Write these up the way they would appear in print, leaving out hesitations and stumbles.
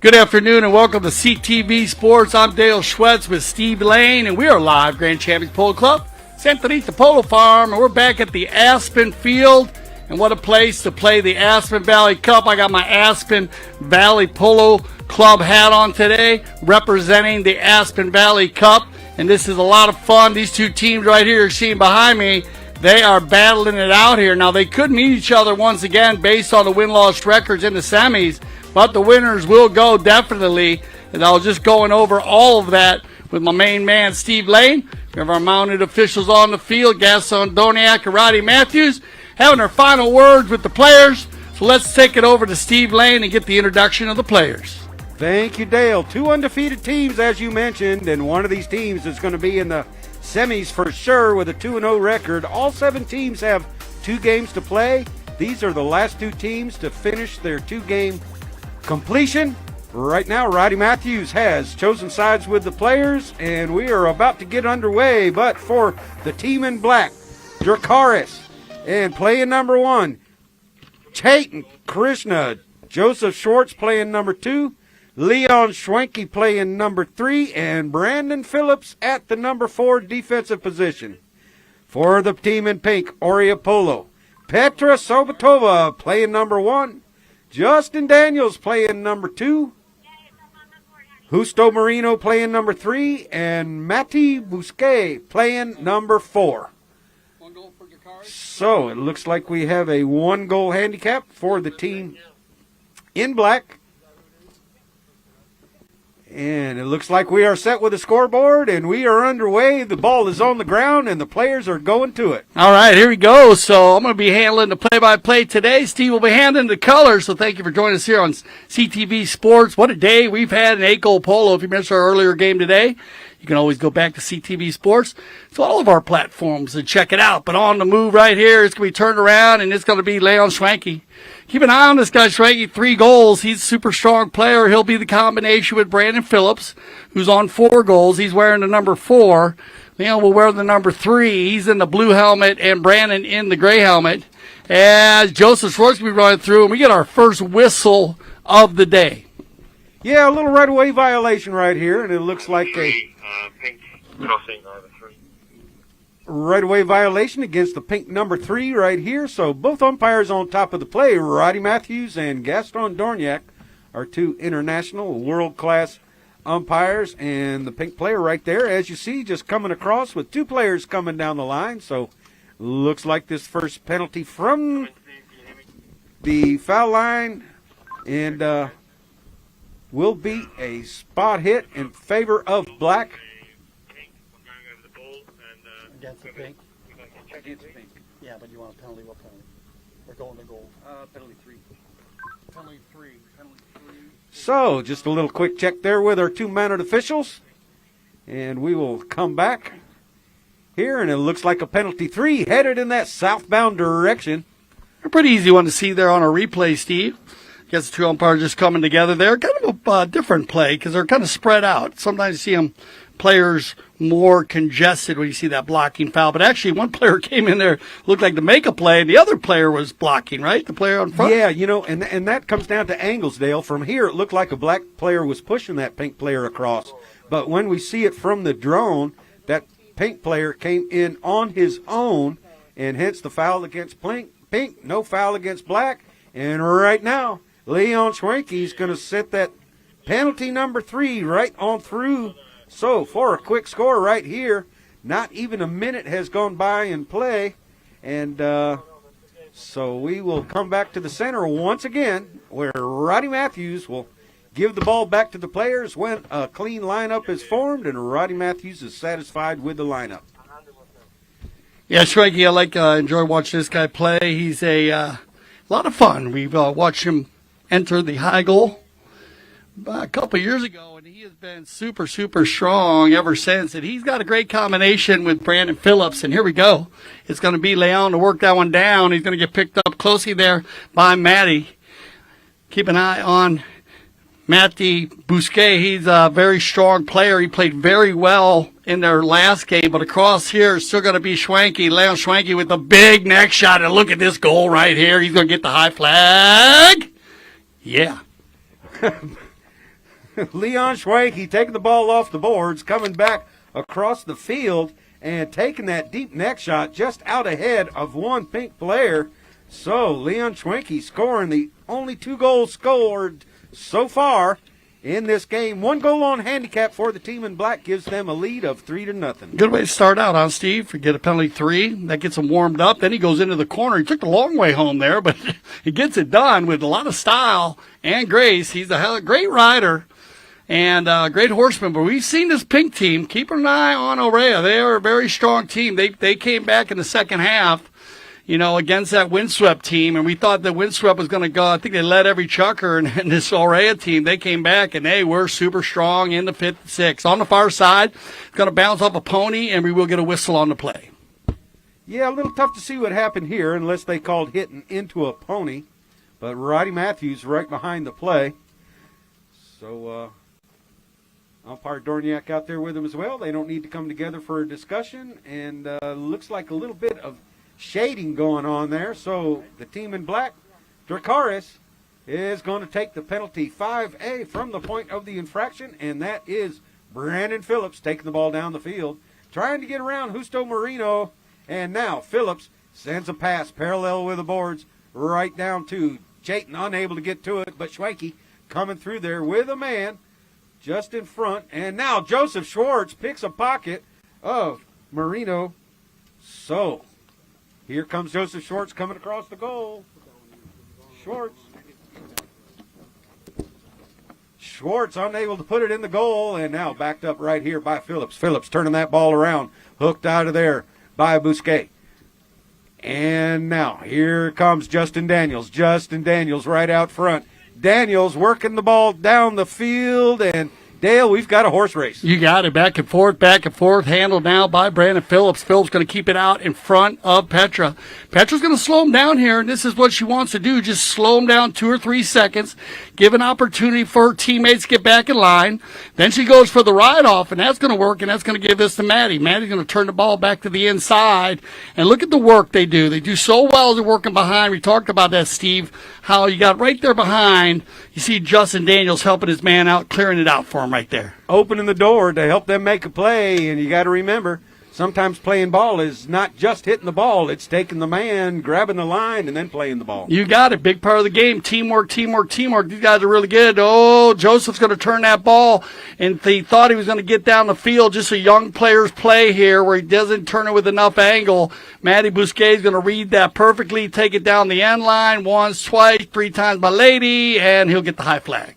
Good afternoon and welcome to CTV Sports. I'm Dale Schwetz with Steve Lane, and we are live Grand Champions Polo Club, Santa Rita Polo Farm, and we're back at the Aspen Field. And what a place to play the Aspen Valley Cup. I got my Aspen Valley Polo Club hat on today, representing the Aspen Valley Cup. And this is a lot of fun. These two teams right here you're seeing behind me, they are battling it out here. Now, they could meet each other once again based on the win-loss records in the semis, but the winners will go definitely. And I was just going over all of that with my main man, Steve Lane. We have our mounted officials on the field, Gaston Doniak and Roddy Matthews, having their final words with the players. So let's take it over to Steve Lane and get the introduction of the players. Thank you, Dale. Two undefeated teams, as you mentioned, and one of these teams is going to be in the semis for sure with a 2-0 record. All 7 teams have 2 games to play. These are the last 2 teams to finish their 2-game completion. Right now, Roddy Matthews has chosen sides with the players, and we are about to get underway. But for the team in black, Dracarys, and playing number 1, Chaitan Krishna, Joseph Schwartz playing number 2, Leon Schwenke playing number 3, and Brandon Phillips at the number 4 defensive position. For the team in pink, Orea Polo, Petra Sobatova playing number 1, Justin Daniels playing number 2, Justo Marino playing number 3, and Matti Bousquet playing number 4. So it looks like we have a 1-goal handicap for the team in black. And it looks like we are set with a scoreboard, and we are underway. The ball is on the ground, and the players are going to it. All right, here we go. So I'm going to be handling the play-by-play today. Steve will be handling the colors, so thank you for joining us here on CTV Sports. What a day we've had in 8-goal polo. If you missed our earlier game today, you can always go back to CTV Sports. So all of our platforms and check it out. But on the move right here, it's going to be turned around, and it's going to be Leon Schwenke. Keep an eye on this guy, Schwenke. 3 goals. He's a super strong player. He'll be the combination with Brandon Phillips, who's on 4 goals. He's wearing the number 4. Leon will wear the number 3. He's in the blue helmet, and Brandon in the gray helmet. As Joseph Schwartz will be running through, and we get our first whistle of the day. Yeah, a little right-of-way violation right here, and it looks like a pink crossing over 3. right-of-way violation against the pink number 3 right here. So both umpires on top of the play, Roddy Matthews and Gaston Dorniak, are 2 international world-class umpires. And the pink player right there, as you see, just coming across with 2 players coming down the line. So looks like this first penalty from the foul line and will be a spot hit in favor of black. Against the pink? Against the pink. Yeah, but you want a penalty. What penalty? We're going to goal. Penalty 3. Penalty 3. Penalty 3. So just a little quick check there with our 2 mounted officials. And we will come back here, and it looks like a penalty 3 headed in that southbound direction. A pretty easy one to see there on a replay, Steve. Guess the 2 umpires just coming together there. Kind of a different play because they're kind of spread out. Sometimes you see them players more congested when you see that blocking foul. But actually, one player came in there, looked like to make a play, and the other player was blocking, right? The player on front? Yeah, you know, and that comes down to angles, Dale. From here, it looked like a black player was pushing that pink player across. But when we see it from the drone, that pink player came in on his own, and hence the foul against pink, no foul against black. And right now, Leon Schwenke is going to set that penalty number 3 right on through. So for a quick score right here, not even a minute has gone by in play. And so we will come back to the center once again, where Roddy Matthews will give the ball back to the players when a clean lineup is formed, and Roddy Matthews is satisfied with the lineup. Yeah, Schwenke, I enjoy watching this guy play. He's a lot of fun. We've watched him enter the high goal a couple years ago, and he has been super, super strong ever since. And he's got a great combination with Brandon Phillips. And here we go. It's going to be Leon to work that one down. He's going to get picked up closely there by Matty. Keep an eye on Matti Bousquet. He's a very strong player. He played very well in their last game, but across here is still going to be Schwenke. Leon Schwenke with the big neck shot. And look at this goal right here. He's going to get the high flag. Yeah. Leon Schwanke taking the ball off the boards, coming back across the field and taking that deep neck shot just out ahead of one pink player. So Leon Schwanke scoring the only 2 goals scored so far in this game. 1 goal on handicap for the team in black gives them a lead of 3-0. Good way to start out, huh, Steve? Get a penalty 3. That gets him warmed up. Then he goes into the corner. He took the long way home there, but he gets it done with a lot of style and grace. He's a great rider and great horseman. But we've seen this pink team. Keep an eye on Orea. They are a very strong team. They came back in the second half, against that windswept team, and we thought that windswept was going to go. I think they led every chucker, and this Orea team, they came back, and they were super strong in the 5th, 6th. On the far side, it's going to bounce off a pony, and we will get a whistle on the play. Yeah, a little tough to see what happened here unless they called hitting into a pony, but Roddy Matthews right behind the play. So umpire Dorniak out there with him as well. They don't need to come together for a discussion, and looks like a little bit of shading going on there. So the team in black, Dracarys, is going to take the penalty 5A from the point of the infraction, and that is Brandon Phillips taking the ball down the field, trying to get around Justo Marino, and now Phillips sends a pass parallel with the boards right down to Chayton, unable to get to it, but Schwanke coming through there with a man just in front, and now Joseph Schwartz picks a pocket of Marino. So here comes Joseph Schwartz coming across the goal. Schwartz unable to put it in the goal, and now backed up right here by Phillips. Phillips turning that ball around, hooked out of there by Bousquet. And now here comes Justin Daniels. Justin Daniels right out front. Daniels working the ball down the field, and Dale, we've got a horse race. You got it. Back and forth, handled now by Brandon Phillips. Phillips going to keep it out in front of Petra. Petra's going to slow him down here, and this is what she wants to do. Just slow him down 2 or 3 seconds, give an opportunity for her teammates to get back in line. Then she goes for the ride-off, and that's going to work, and that's going to give this to Maddie. Maddie's going to turn the ball back to the inside, and look at the work they do. They do so well as they're working behind. We talked about that, Steve, how you got right there behind. You see Justin Daniels helping his man out, clearing it out for him right there. Opening the door to help them make a play, and you got to remember, sometimes playing ball is not just hitting the ball, it's taking the man, grabbing the line, and then playing the ball. You got it. Big part of the game. Teamwork. These guys are really good. Oh, Joseph's going to turn that ball, and he thought he was going to get down the field. Just a young player's play here where he doesn't turn it with enough angle. Matty Bousquet is going to read that perfectly, take it down the end line once, twice, 3 times by Lady, and he'll get the high flag.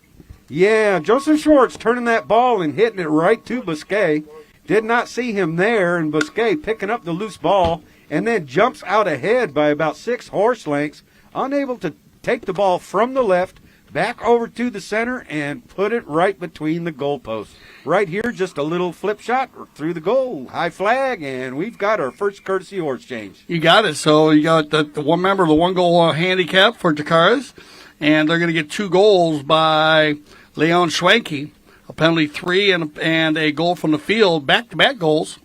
Yeah, Joseph Schwartz turning that ball and hitting it right to Bousquet. Did not see him there, and Bousquet picking up the loose ball and then jumps out ahead by about 6 horse lengths, unable to take the ball from the left back over to the center and put it right between the goalposts. Right here, just a little flip shot through the goal. High flag, and we've got our first courtesy horse change. You got it. So you got the one member of the 1 goal handicap for Dracarys, and they're going to get 2 goals by Leon Schwanke, a penalty 3 and a goal from the field, back-to-back goals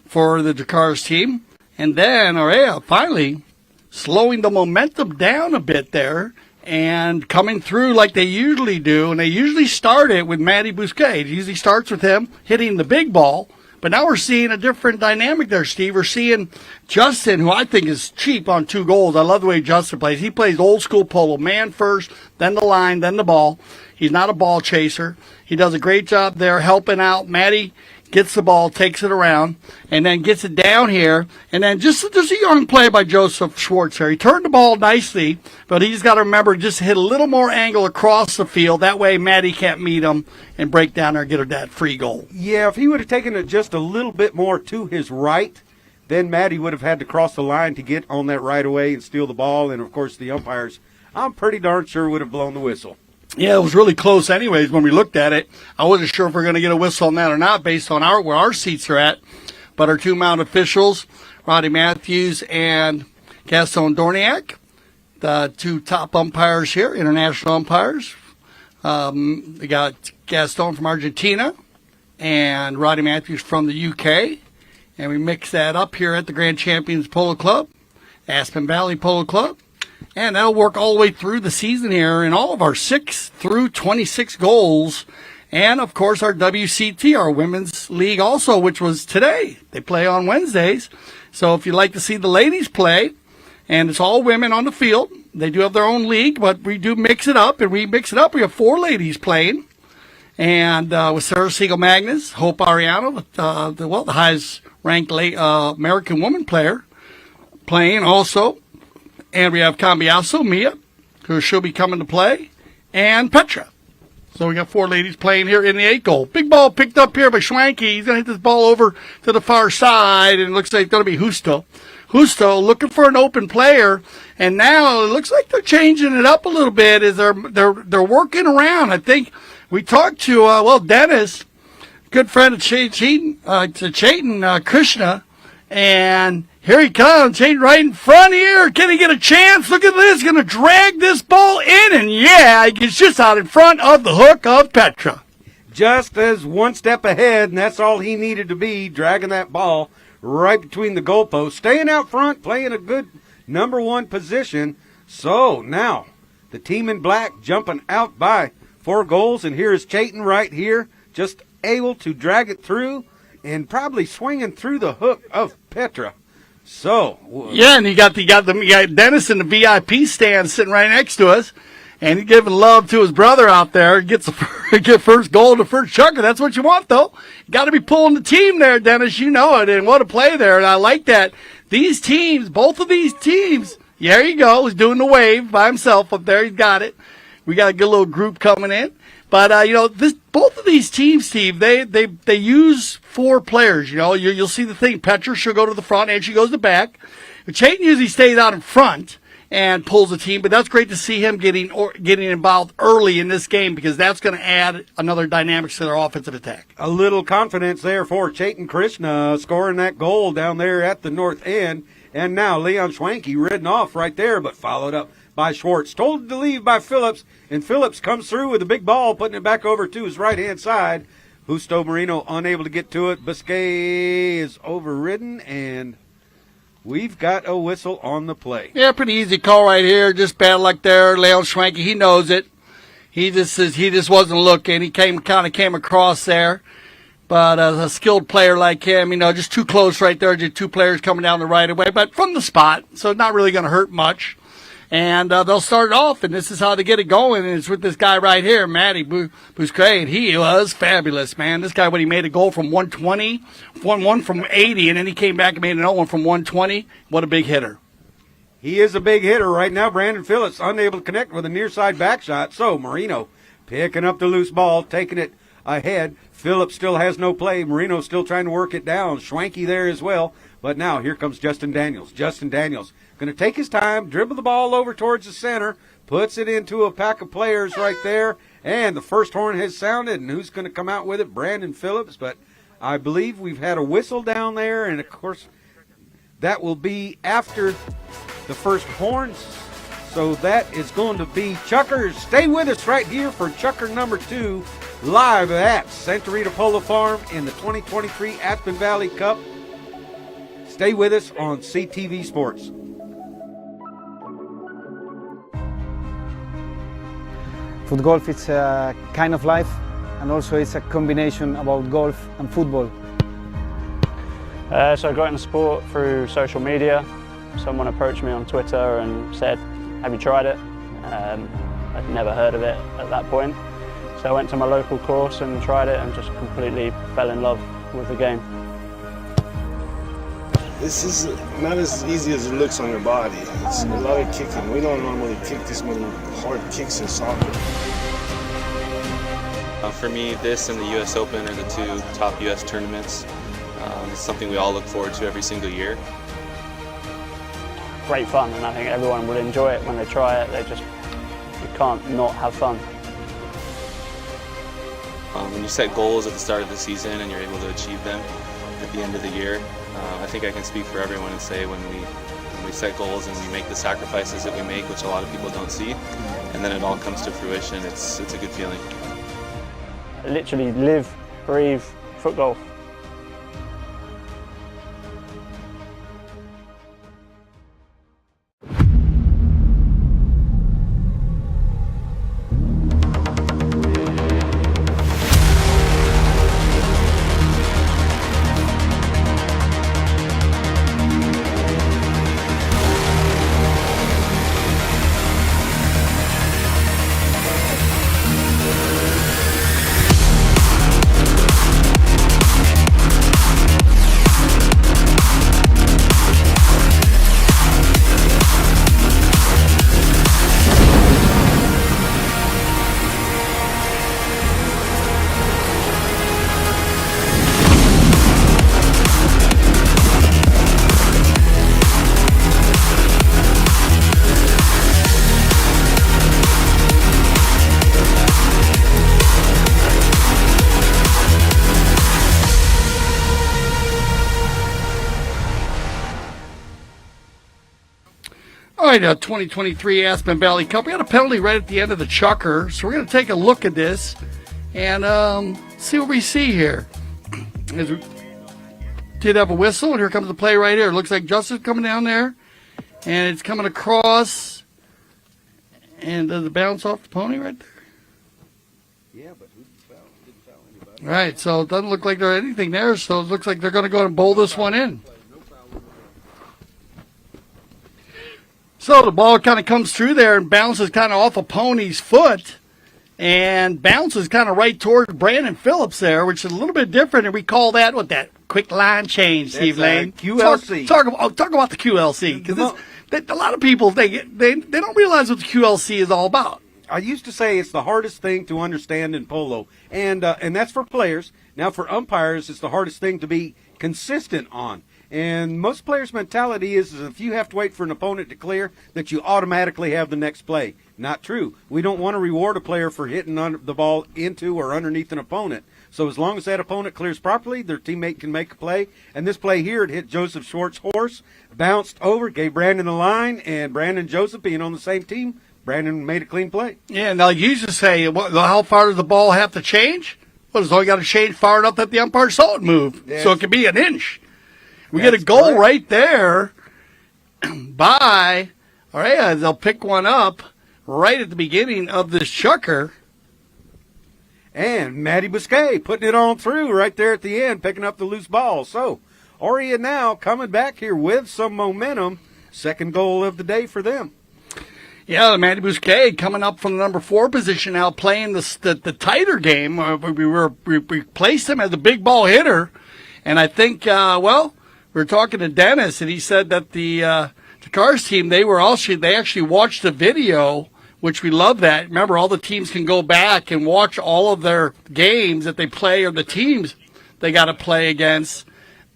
for the Dracarys team. And then Orea finally slowing the momentum down a bit there and coming through like they usually do. And they usually start it with Matty Bousquet. It usually starts with him hitting the big ball. But now we're seeing a different dynamic there, Steve. We're seeing Justin, who I think is cheap on 2 goals. I love the way Justin plays. He plays old school polo, man first, then the line, then the ball. He's not a ball chaser. He does a great job there helping out. Matty gets the ball, takes it around, and then gets it down here. And then just a young play by Joseph Schwartz here. He turned the ball nicely, but he's got to remember just to hit a little more angle across the field. That way Matty can't meet him and break down there and get her that free goal. Yeah, if he would have taken it just a little bit more to his right, then Matty would have had to cross the line to get on that right away and steal the ball. And, of course, the umpires, I'm pretty darn sure, would have blown the whistle. Yeah, it was really close anyways when we looked at it. I wasn't sure if we're going to get a whistle on that or not based on where our seats are at. But our 2 mount officials, Roddy Matthews and Gaston Dorniak, the 2 top umpires here, international umpires. We got Gaston from Argentina and Roddy Matthews from the UK. And we mix that up here at the Grand Champions Polo Club, Aspen Valley Polo Club. And that'll work all the way through the season here in all of our 6 through 26 goals. And, of course, our WCT, our women's league also, which was today. They play on Wednesdays. So if you'd like to see the ladies play, and it's all women on the field, they do have their own league, but we do mix it up. And we mix it up. We have 4 ladies playing. And with Sarah Siegel Magnus, Hope Ariano, the highest ranked American woman player, playing also. And we have Cambiaso, Mia, who she'll be coming to play, and Petra. So we got 4 ladies playing here in the 8 goal. Big ball picked up here by Schwanke. He's going to hit this ball over to the far side, and it looks like it's going to be Justo. Justo looking for an open player, and now it looks like they're changing it up a little bit as they're working around. I think we talked to Dennis, good friend of Chaitan Krishna, and here he comes. Chaitan right in front here. Can he get a chance? Look at this. Going to drag this ball in, and yeah, he gets just out in front of the hook of Petra. Just as one step ahead, and that's all he needed to be, dragging that ball right between the goalposts, staying out front, playing a good number 1 position. So now the team in black jumping out by 4 goals, and here is Chaitan right here, just able to drag it through and probably swinging through the hook of Petra. So yeah, and you got Dennis in the VIP stand sitting right next to us, and he's giving love to his brother out there. He gets the first goal, the first chucker. That's what you want, though. You got to be pulling the team there, Dennis. You know it, and what a play there. And I like that. These teams, both of these teams, there you go. He's doing the wave by himself up there. He's got it. We got a good little group coming in. But, both of these teams, Steve, they use 4 players. You'll see the thing. Petra, she'll go to the front, and she goes to the back. Chaitan usually stays out in front and pulls the team, but that's great to see him getting involved early in this game, because that's going to add another dynamics to their offensive attack. A little confidence there for Chaitan Krishna scoring that goal down there at the north end. And now Leon Schwanke ridden off right there, but followed up by Schwartz. Told to leave by Phillips, and Phillips comes through with a big ball, putting it back over to his right-hand side. Justo Marino unable to get to it. Biscay is overridden, and we've got a whistle on the play. Yeah, pretty easy call right here. Just bad luck there. Leon Schwanke, he knows it. He just wasn't looking. He came across there. But a skilled player like him, just too close right there. Just 2 players coming down the right of way, but from the spot, so not really going to hurt much. And they'll start it off, and this is how they get it going. And it's with this guy right here, Matty Busquets. He was fabulous, man. This guy, when he made a goal from 120, one from 80, and then he came back and made another one from 120. What a big hitter. He is a big hitter right now. Brandon Phillips unable to connect with a near side back shot. So Marino picking up the loose ball, taking it ahead. Phillips still has no play. Marino still trying to work it down. Schwanke there as well. But now here comes Justin Daniels. Justin Daniels going to take his time, dribble the ball over towards the center, puts it into a pack of players right there, and the first horn has sounded, and who's going to come out with it? Brandon Phillips, but I believe we've had a whistle down there, and of course that will be after the first horns, so that is going to be Chuckers. Stay with us right here for Chucker number 2, live at Santa Rita Polo Farm in the 2023 Aspen Valley Cup. Stay with us on CTV Sports. Foot golf is a kind of life, and also it's a combination about golf and football. So I got into sport through social media. Someone approached me on Twitter and said, "Have you tried it?" I'd never heard of it at that point. So I went to my local course and tried it and just completely fell in love with the game. This is not as easy as it looks on your body. It's a lot of kicking. We don't normally kick this many hard kicks in soccer. For me, this and the U.S. Open are the 2 top U.S. tournaments. It's something we all look forward to every single year. Great fun, and I think everyone will enjoy it when they try it. You can't not have fun. When you set goals at the start of the season and you're able to achieve them at the end of the year, I think I can speak for everyone and say when we set goals and we make the sacrifices that we make, which a lot of people don't see, and then it all comes to fruition, it's a good feeling. I literally live, breathe foot golf. right, 2023 Aspen Valley Cup. We got a penalty right at the end of the chukker, so we're going to take a look at this and see what we see here. As we did have a whistle, and here comes the play right here. It looks like Justin's coming down there, and it's coming across, and does it bounce off the pony right there? Yeah, but who didn't foul anybody. Right, so it doesn't look like there's anything there, so it looks like they're going to go and bowl this one in. So the ball kind of comes through there and bounces kind of off a pony's foot and bounces kind of right toward Brandon Phillips there, which is a little bit different. And we call that, that quick line change, Steve Lane. QLC. Talk about the QLC, because a lot of people, they don't realize what the QLC is all about. I used to say it's the hardest thing to understand in polo, and that's for players. Now for umpires, it's the hardest thing to be consistent on. And most players' mentality is if you have to wait for an opponent to clear, that you automatically have the next play. Not true. We don't want to reward a player for hitting the ball into or underneath an opponent. So as long as that opponent clears properly, their teammate can make a play. And this play here, it hit Joseph Schwartz's horse, bounced over, gave Brandon the line, and Brandon and Joseph being on the same team, Brandon made a clean play. Yeah, now you used to say, how far does the ball have to change? Well, it's only got to change far enough that the umpire saw it move. Yes. So it could be an inch. We get a goal right there by Orea. They'll pick one up right at the beginning of this chukker. And Matty Bousquet putting it on through right there at the end, picking up the loose ball. So Orea now coming back here with some momentum. Second goal of the day for them. Yeah, Matty Bousquet coming up from the number 4 position now, playing the tighter game. We placed him as a big ball hitter. And I think, we were talking to Dennis, and he said that the Dracarys team, they actually watched the video, which we love that. Remember, all the teams can go back and watch all of their games that they play or the teams they got to play against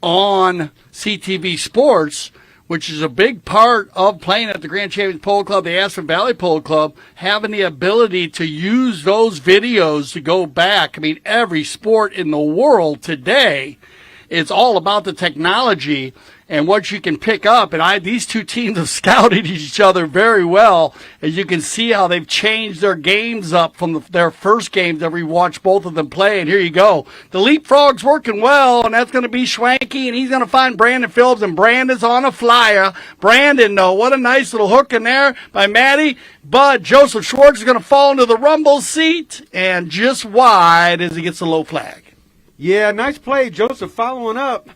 on CTV Sports, which is a big part of playing at the Grand Champions Polo Club, the Aspen Valley Polo Club, having the ability to use those videos to go back. I mean, every sport in the world today, it's all about the technology and what you can pick up. And these two teams have scouted each other very well. As you can see how they've changed their games up from their first games that we watched both of them play. And here you go. The leapfrog's working well, and that's going to be Schwanke, and he's going to find Brandon Phillips, and Brandon's on a flyer. Brandon, what a nice little hook in there by Matty. But Joseph Schwartz is going to fall into the rumble seat, and just wide as he gets the low flag. Yeah, nice play. Joseph following up.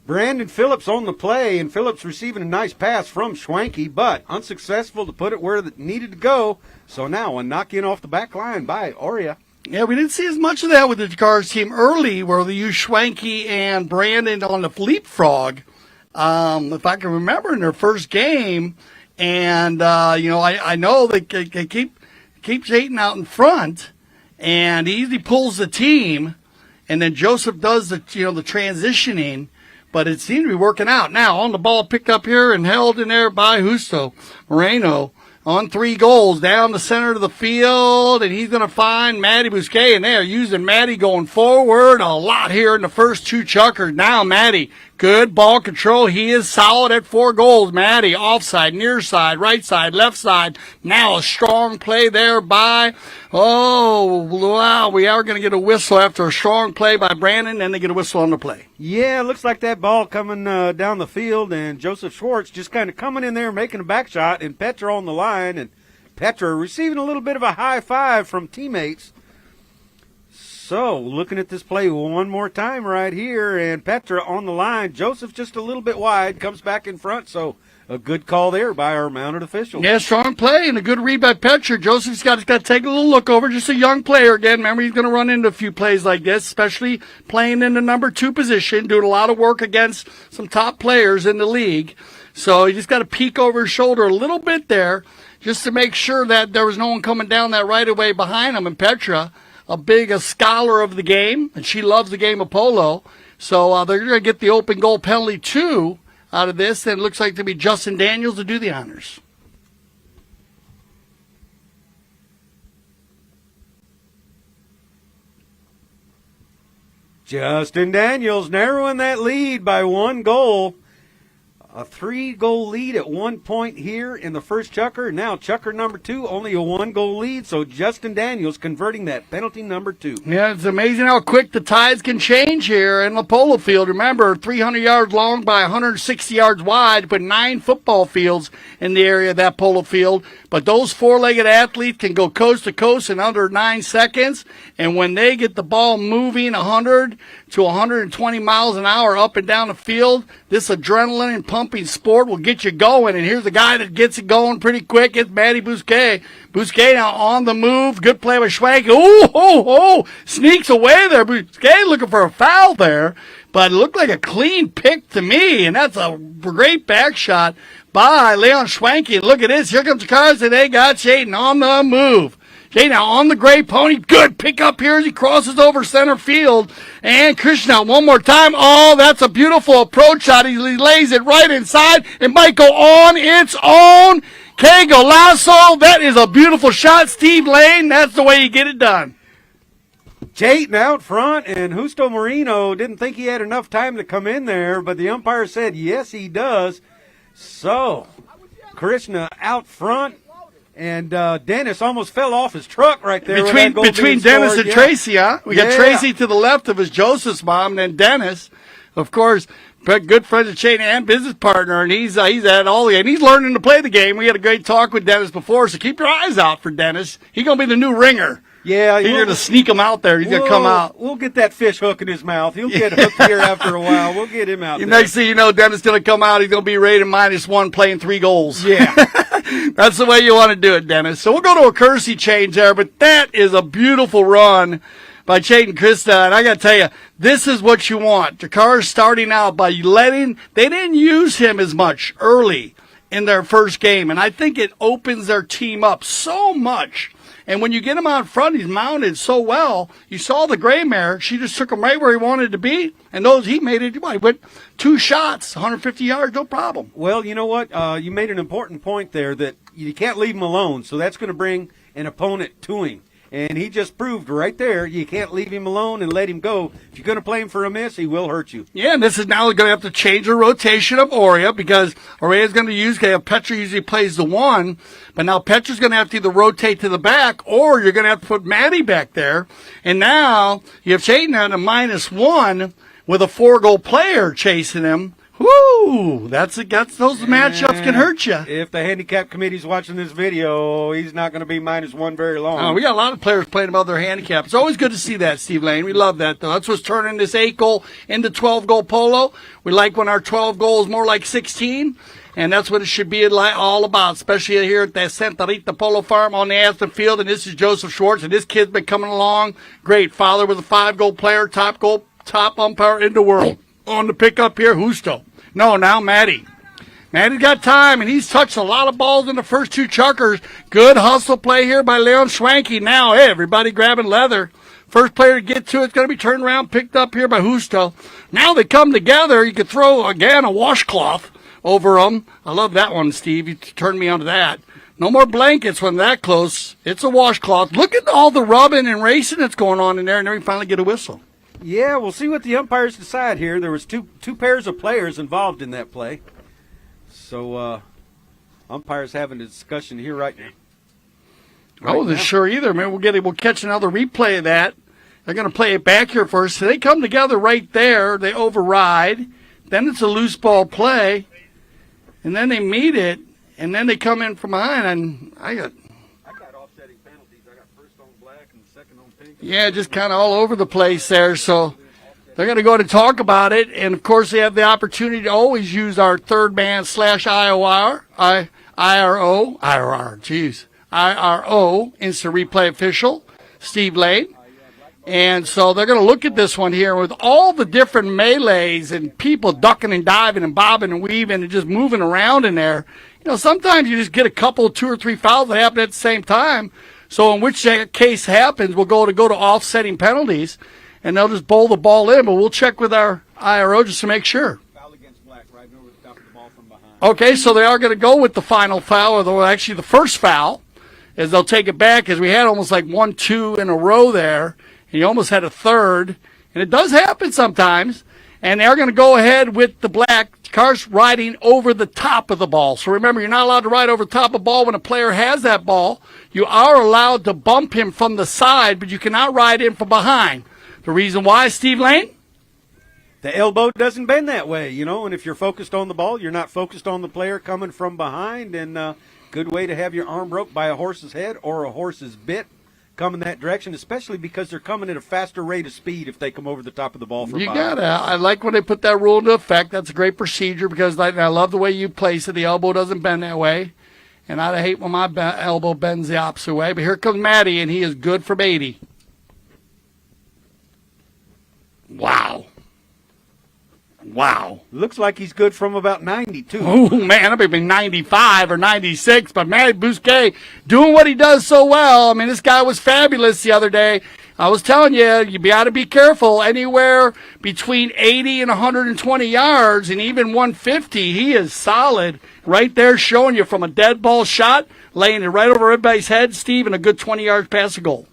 Brandon Phillips on the play, and Phillips receiving a nice pass from Schwanke, but unsuccessful to put it where it needed to go. So now a knock in off the back line by Orea. Yeah, we didn't see as much of that with the Dracarys team early, where they used Schwanke and Brandon on the leapfrog. If I can remember in their first game, and I know they keep Zayton out in front, and he easily pulls the team. And then Joseph does the transitioning, but it seemed to be working out. Now on the ball picked up here and held in there by Justo Moreno on 3 goals down the center of the field, and he's going to find Matty Bousquet, and they're using Matty going forward a lot here in the first 2 chukkers. Now Matty, good ball control. He is solid at 4 goals. Matty, offside, near side, right side, left side. Now a strong play there by, we are going to get a whistle after a strong play by Brandon, and they get a whistle on the play. Yeah, looks like that ball coming down the field, and Joseph Schwartz just kind of coming in there making a back shot, and Petra on the line, and Petra receiving a little bit of a high five from teammates. So, looking at this play one more time right here, and Petra on the line. Joseph just a little bit wide, comes back in front, so a good call there by our mounted official. Yeah, strong play and a good read by Petra. Joseph's got to take a little look over, just a young player again. Remember, he's going to run into a few plays like this, especially playing in the number 2 position, doing a lot of work against some top players in the league. So you just got to peek over his shoulder a little bit there just to make sure that there was no one coming down that right away behind him. And Petra, a scholar of the game, and she loves the game of polo. So they're going to get the open goal penalty 2 out of this, and it looks like to be Justin Daniels to do the honors. Justin Daniels narrowing that lead by 1 goal. A 3-goal lead at 1 point here in the first chukker. Now chukker number 2, only a 1-goal lead. So Justin Daniels converting that penalty number 2. Yeah, it's amazing how quick the tides can change here in the Polo field. Remember, 300 yards long by 160 yards wide, but 9 football fields in the area of that Polo field. But those four-legged athletes can go coast to coast in under 9 seconds. And when they get the ball moving 100 to 120 miles an hour up and down the field, this adrenaline and pumping sport will get you going. And here's a guy that gets it going pretty quick. It's Matty Bousquet. Bousquet now on the move. Good play with Schwank. Sneaks away there. Bousquet looking for a foul there, but it looked like a clean pick to me. And that's a great back shot by Leon Schwanke. Look at this. Here comes the cars, and they got Shaden on the move. Shaden now on the gray pony. Good pick up here as he crosses over center field. And Krishna one more time. Oh, that's a beautiful approach shot. He lays it right inside. It might go on its own. Que Golazo. That is a beautiful shot. Steve Lane, that's the way you get it done. Jayton out front, and Justo Marino didn't think he had enough time to come in there, but the umpire said yes, he does. So, Krishna out front, and Dennis almost fell off his truck right there. Between Dennis and Tracy, huh? We got Tracy to the left of his Joseph's mom, and then Dennis, of course, good friend of Shane and business partner, and he's at all the, and he's learning to play the game. We had a great talk with Dennis before, so keep your eyes out for Dennis. He's going to be the new ringer. Yeah, you're going to sneak him out there. He's going to come out. We'll get that fish hook in his mouth. He'll get hooked here after a while. We'll get him out there. Next thing you know, Dennis is going to come out. He's going to be rated -1 playing 3 goals. Yeah. That's the way you want to do it, Dennis. So we'll go to a courtesy change there, but that is a beautiful run by Chayton Krista. And I got to tell you, this is what you want. Dracarys starting out by they didn't use him as much early in their first game. And I think it opens their team up so much. And when you get him out front, he's mounted so well. You saw the gray mare. She just took him right where he wanted to be. And he made it. He went 2 shots, 150 yards, no problem. Well, you know what? You made an important point there that you can't leave him alone. So that's going to bring an opponent to him. And he just proved right there you can't leave him alone and let him go. If you're going to play him for a miss, he will hurt you. Yeah, and this is now going to have to change the rotation of Orea because Orea is going to use, Petra usually plays the 1, but now Petra's going to have to either rotate to the back or you're going to have to put Maddie back there. And now you have Chayton at a -1 with a 4-goal player chasing him. Woo! Those matchups can hurt you. If the handicap committee's watching this video, he's not going to be -1 very long. Oh, we got a lot of players playing about their handicap. It's always good to see that, Steve Lane. We love that, though. That's what's turning this 8-goal into 12-goal polo. We like when our 12 goal is more like 16, and that's what it should be all about, especially here at the Santa Rita Polo Farm on the Aspen Field. And this is Joseph Schwartz, and this kid's been coming along. Great. Father was a 5-goal player, top umpire in the world. On the pickup here, Justo. No, now Maddie. Maddie's got time, and he's touched a lot of balls in the first 2 chuckers. Good hustle play here by Leon Schwanke. Now, everybody grabbing leather. First player to get to it's going to be turned around, picked up here by Justo. Now they come together. You could throw, again, a washcloth over them. I love that one, Steve. You turned me onto that. No more blankets when that close. It's a washcloth. Look at all the rubbing and racing that's going on in there, and then we finally get a whistle. Yeah, we'll see what the umpires decide here. There was two pairs of players involved in that play. So umpires having a discussion here right now. I wasn't sure either. Man, we'll catch another replay of that. They're going to play it back here first. So they come together right there. They override. Then it's a loose ball play. And then they meet it. And then they come in from behind. And I got offsetting penalties. I got first on black and second on pink. Yeah, just kind of all over the place there. So they're going to go to talk about it. And, of course, they have the opportunity to always use our third man /IRO, instant replay official, Steve Lane. And so they're going to look at this one here with all the different melees and people ducking and diving and bobbing and weaving and just moving around in there. You know, sometimes you just get a couple, 2 or 3 fouls that happen at the same time. So in which case happens, we'll go to offsetting penalties, and they'll just bowl the ball in. But we'll check with our IRO just to make sure. Foul against black, right over the top of the ball from behind. Okay, so they are going to go with the final foul, or actually the first foul, as they'll take it back, as we had almost like 1, 2 in a row there. And you almost had a third, and it does happen sometimes. And they're going to go ahead with the black Dracarys riding over the top of the ball. So remember, you're not allowed to ride over the top of the ball when a player has that ball. You are allowed to bump him from the side, but you cannot ride in from behind. The reason why, Steve Lane? The elbow doesn't bend that way, and if you're focused on the ball, you're not focused on the player coming from behind, and good way to have your arm broke by a horse's head or a horse's bit coming that direction, especially because they're coming at a faster rate of speed if they come over the top of the ball from behind. I like when they put that rule into effect. That's a great procedure because I love the way you place it. The elbow doesn't bend that way, and I hate when my elbow bends the opposite way. But here comes Matty, and he is good from 80. Wow. Looks like he's good from about 90, too. Oh, man, I mean 95 or 96, but Matty Bousquet doing what he does so well. I mean, this guy was fabulous the other day. I was telling you got to be careful. Anywhere between 80 and 120 yards and even 150, he is solid right there, showing you from a dead ball shot, laying it right over everybody's head, Steve, and a good 20 yards past the goal.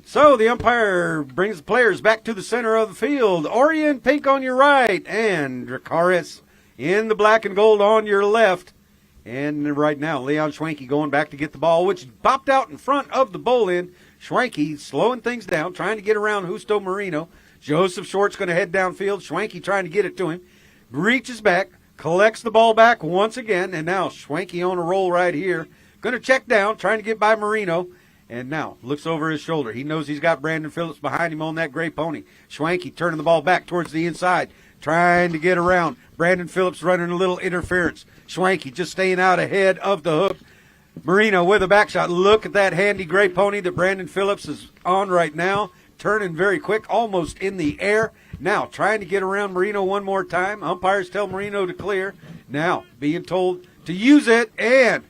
So the umpire brings the players back to the center of the field. Orea in pink on your right, and Dracarys in the black and gold on your left. And right now, Leon Schwenke going back to get the ball, which popped out in front of the bowl end. Schwenke slowing things down, trying to get around Justo Marino. Joseph Short's going to head downfield. Schwenke trying to get it to him. Reaches back, collects the ball back once again, and now Schwenke on a roll right here. Going to check down, trying to get by Marino. And now looks over his shoulder. He knows he's got Brandon Phillips behind him on that gray pony. Schwenke turning the ball back towards the inside, trying to get around. Brandon Phillips running a little interference. Schwenke just staying out ahead of the hook. Marino with a back shot. Look at that handy gray pony that Brandon Phillips is on right now. Turning very quick, almost in the air. Now trying to get around Marino one more time. Umpires tell Marino to clear. Now being told to use it, and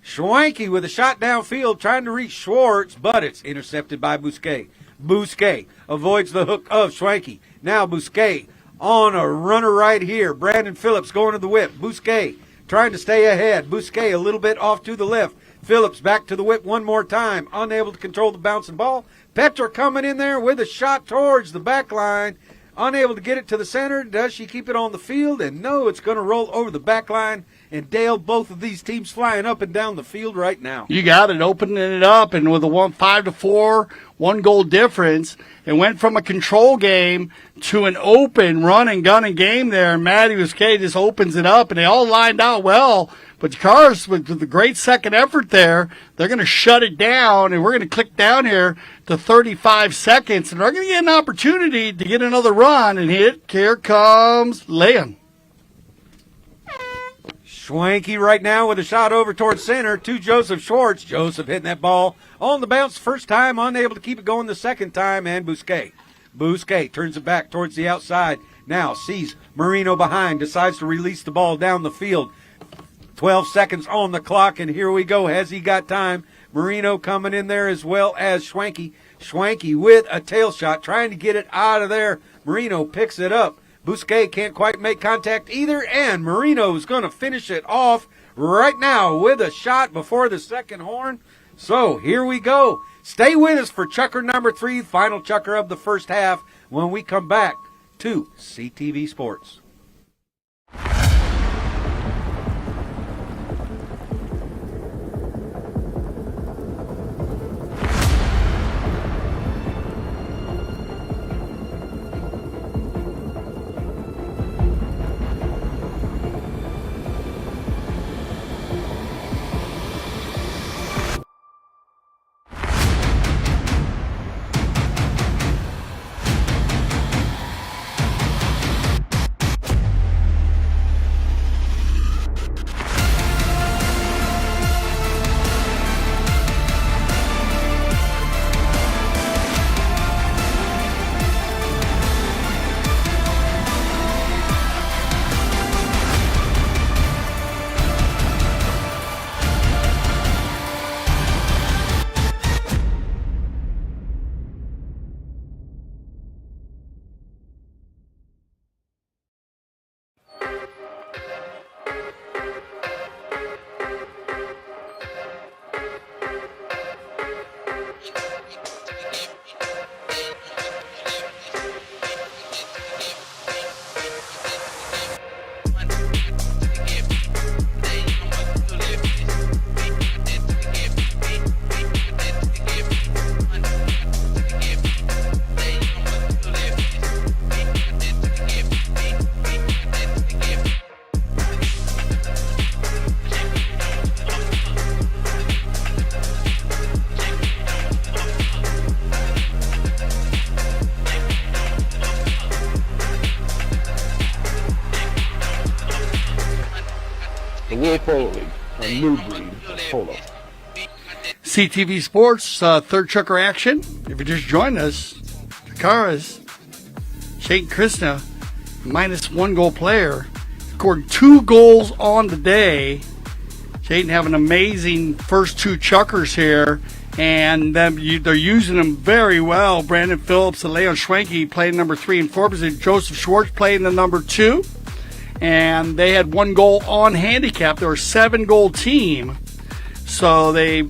Schwenke with a shot downfield trying to reach Schwartz, but it's intercepted by Bousquet. Bousquet avoids the hook of Schwenke. Now Bousquet on a runner right here. Brandon Phillips going to the whip. Bousquet trying to stay ahead. Bousquet a little bit off to the left. Phillips back to the whip one more time. Unable to control the bouncing ball. Petra coming in there with a shot towards the back line. Unable to get it to the center. Does she keep it on the field? And no, it's going to roll over the back line. And Dale, both of these teams flying up and down the field right now. You got it, opening it up, and with a 5-4, 1 goal difference, it went from a control game to an open run and gun and game there. And Matty Bousquet just opens it up, and they all lined out well. But Dracarys, with the great second effort there, they're going to shut it down, and we're going to click down here to 35 seconds, and they're going to get an opportunity to get another run. And here comes Leon. Schwenke right now with a shot over towards center to Joseph Schwartz. Joseph hitting that ball on the bounce first time, unable to keep it going the second time, and Bousquet. Bousquet turns it back towards the outside. Now sees Marino behind, decides to release the ball down the field. 12 seconds on the clock, and here we go. Has he got time? Marino coming in there as well as Schwenke. Schwenke with a tail shot, trying to get it out of there. Marino picks it up. Bousquet can't quite make contact either, and Marino's going to finish it off right now with a shot before the second horn. So here we go. Stay with us for chucker number 3, final chucker of the first half, when we come back to CTV Sports. the World Polo League, a new breed of polo. CTV Sports, third chucker action. If you just joined us, Dracarys, Shane Krishna, -1 goal player, scored 2 goals on the day. Shaden have an amazing first 2 chuckers here, and they're using them very well. Brandon Phillips and Leon Schwenke playing number 3 and 4 position. Joseph Schwartz playing the number 2, and they had 1 goal on handicap. They were a 7-goal team. So they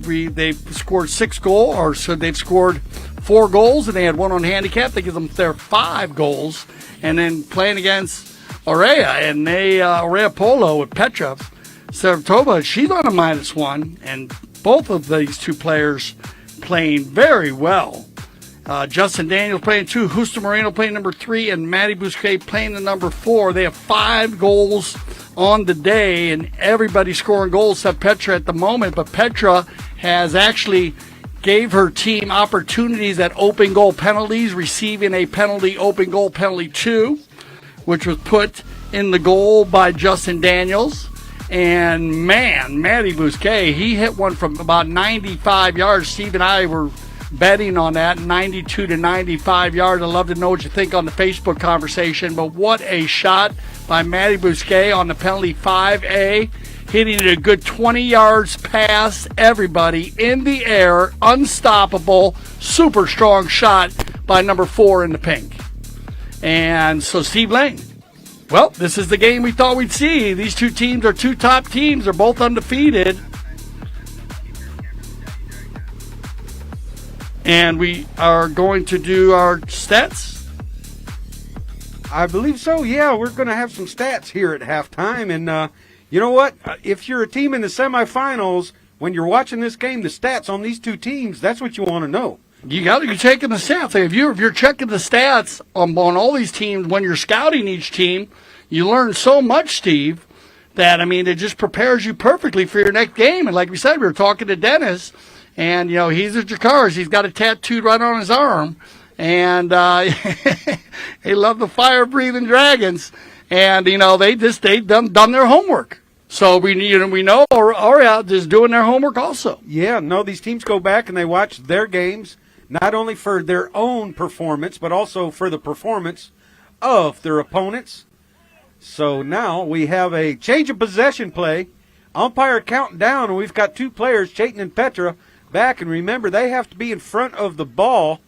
scored 6 goals, or so they've scored 4 goals, and they had 1 on handicap. They give them their 5 goals, and then playing against Orea, and Orea Polo with Petra Saratova, she's on a -1, and both of these 2 players playing very well. Justin Daniels playing 2, Justo Moreno playing number 3, and Matty Bousquet playing the number 4. They have 5 goals on the day, and everybody scoring goals except Petra at the moment. But Petra has actually gave her team opportunities at open goal penalties, receiving a penalty, open goal penalty 2, which was put in the goal by Justin Daniels. And man, Matty Bousquet, he hit one from about 95 yards. Steve and I were betting on that, 92 to 95 yards. I'd love to know what you think on the Facebook conversation. But what a shot by Matty Bousquet on the penalty 5A, hitting it a good 20 yards past everybody in the air, unstoppable, super strong shot by number 4 in the pink. And so Steve Lane, well, this is the game we thought we'd see. These 2 teams are 2 top teams. They're both undefeated. And we are going to do our stats. I believe so, yeah. We're going to have some stats here at halftime. And you know what? If you're a team in the semifinals, when you're watching this game, the stats on these 2 teams, that's what you want to know. You got to be checking the stats. If you're checking the stats on all these teams, when you're scouting each team, you learn so much, Steve, that, I mean, it just prepares you perfectly for your next game. And like we said, we were talking to Dennis, and, you know, he's a Dracarys. He's got it tattooed right on his arm. And they love the fire-breathing dragons. And, you know, they've done their homework. So we know Orea is doing their homework also. Yeah, no, these teams go back and they watch their games, not only for their own performance, but also for the performance of their opponents. So now we have a change of possession play. Umpire counting down, and we've got 2 players, Chayton and Petra, back. And remember, they have to be in front of the ball.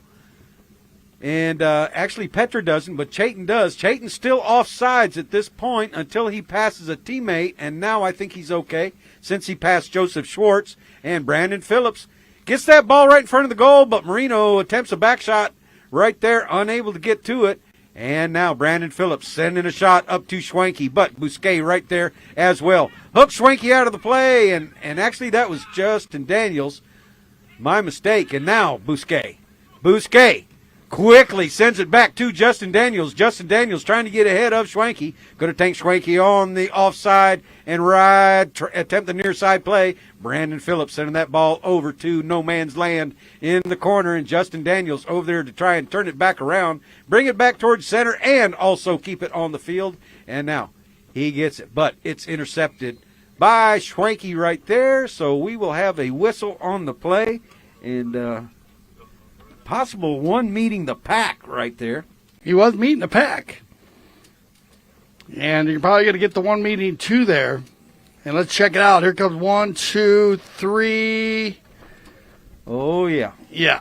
And actually, Petra doesn't, but Chayton does. Chayton's still offsides at this point until he passes a teammate, and now I think he's okay since he passed Joseph Schwartz. And Brandon Phillips gets that ball right in front of the goal, but Marino attempts a back shot right there, unable to get to it. And now Brandon Phillips sending a shot up to Schwenke, but Bousquet right there as well. Hook Schwenke out of the play, and actually that was Justin Daniels. My mistake. And now Bousquet quickly sends it back to Justin Daniels. Justin Daniels trying to get ahead of Schwenke. Going to tank Schwenke on the offside and attempt the near side play. Brandon Phillips sending that ball over to no man's land in the corner, and Justin Daniels over there to try and turn it back around, bring it back towards center, and also keep it on the field. And now he gets it, but it's intercepted by Schwenke right there. So we will have a whistle on the play, and possible 1 meeting the pack right there. He was meeting the pack. And you're probably going to get the 1 meeting 2 there. And let's check it out. Here comes 1, 2, 3. Oh, yeah. Yeah.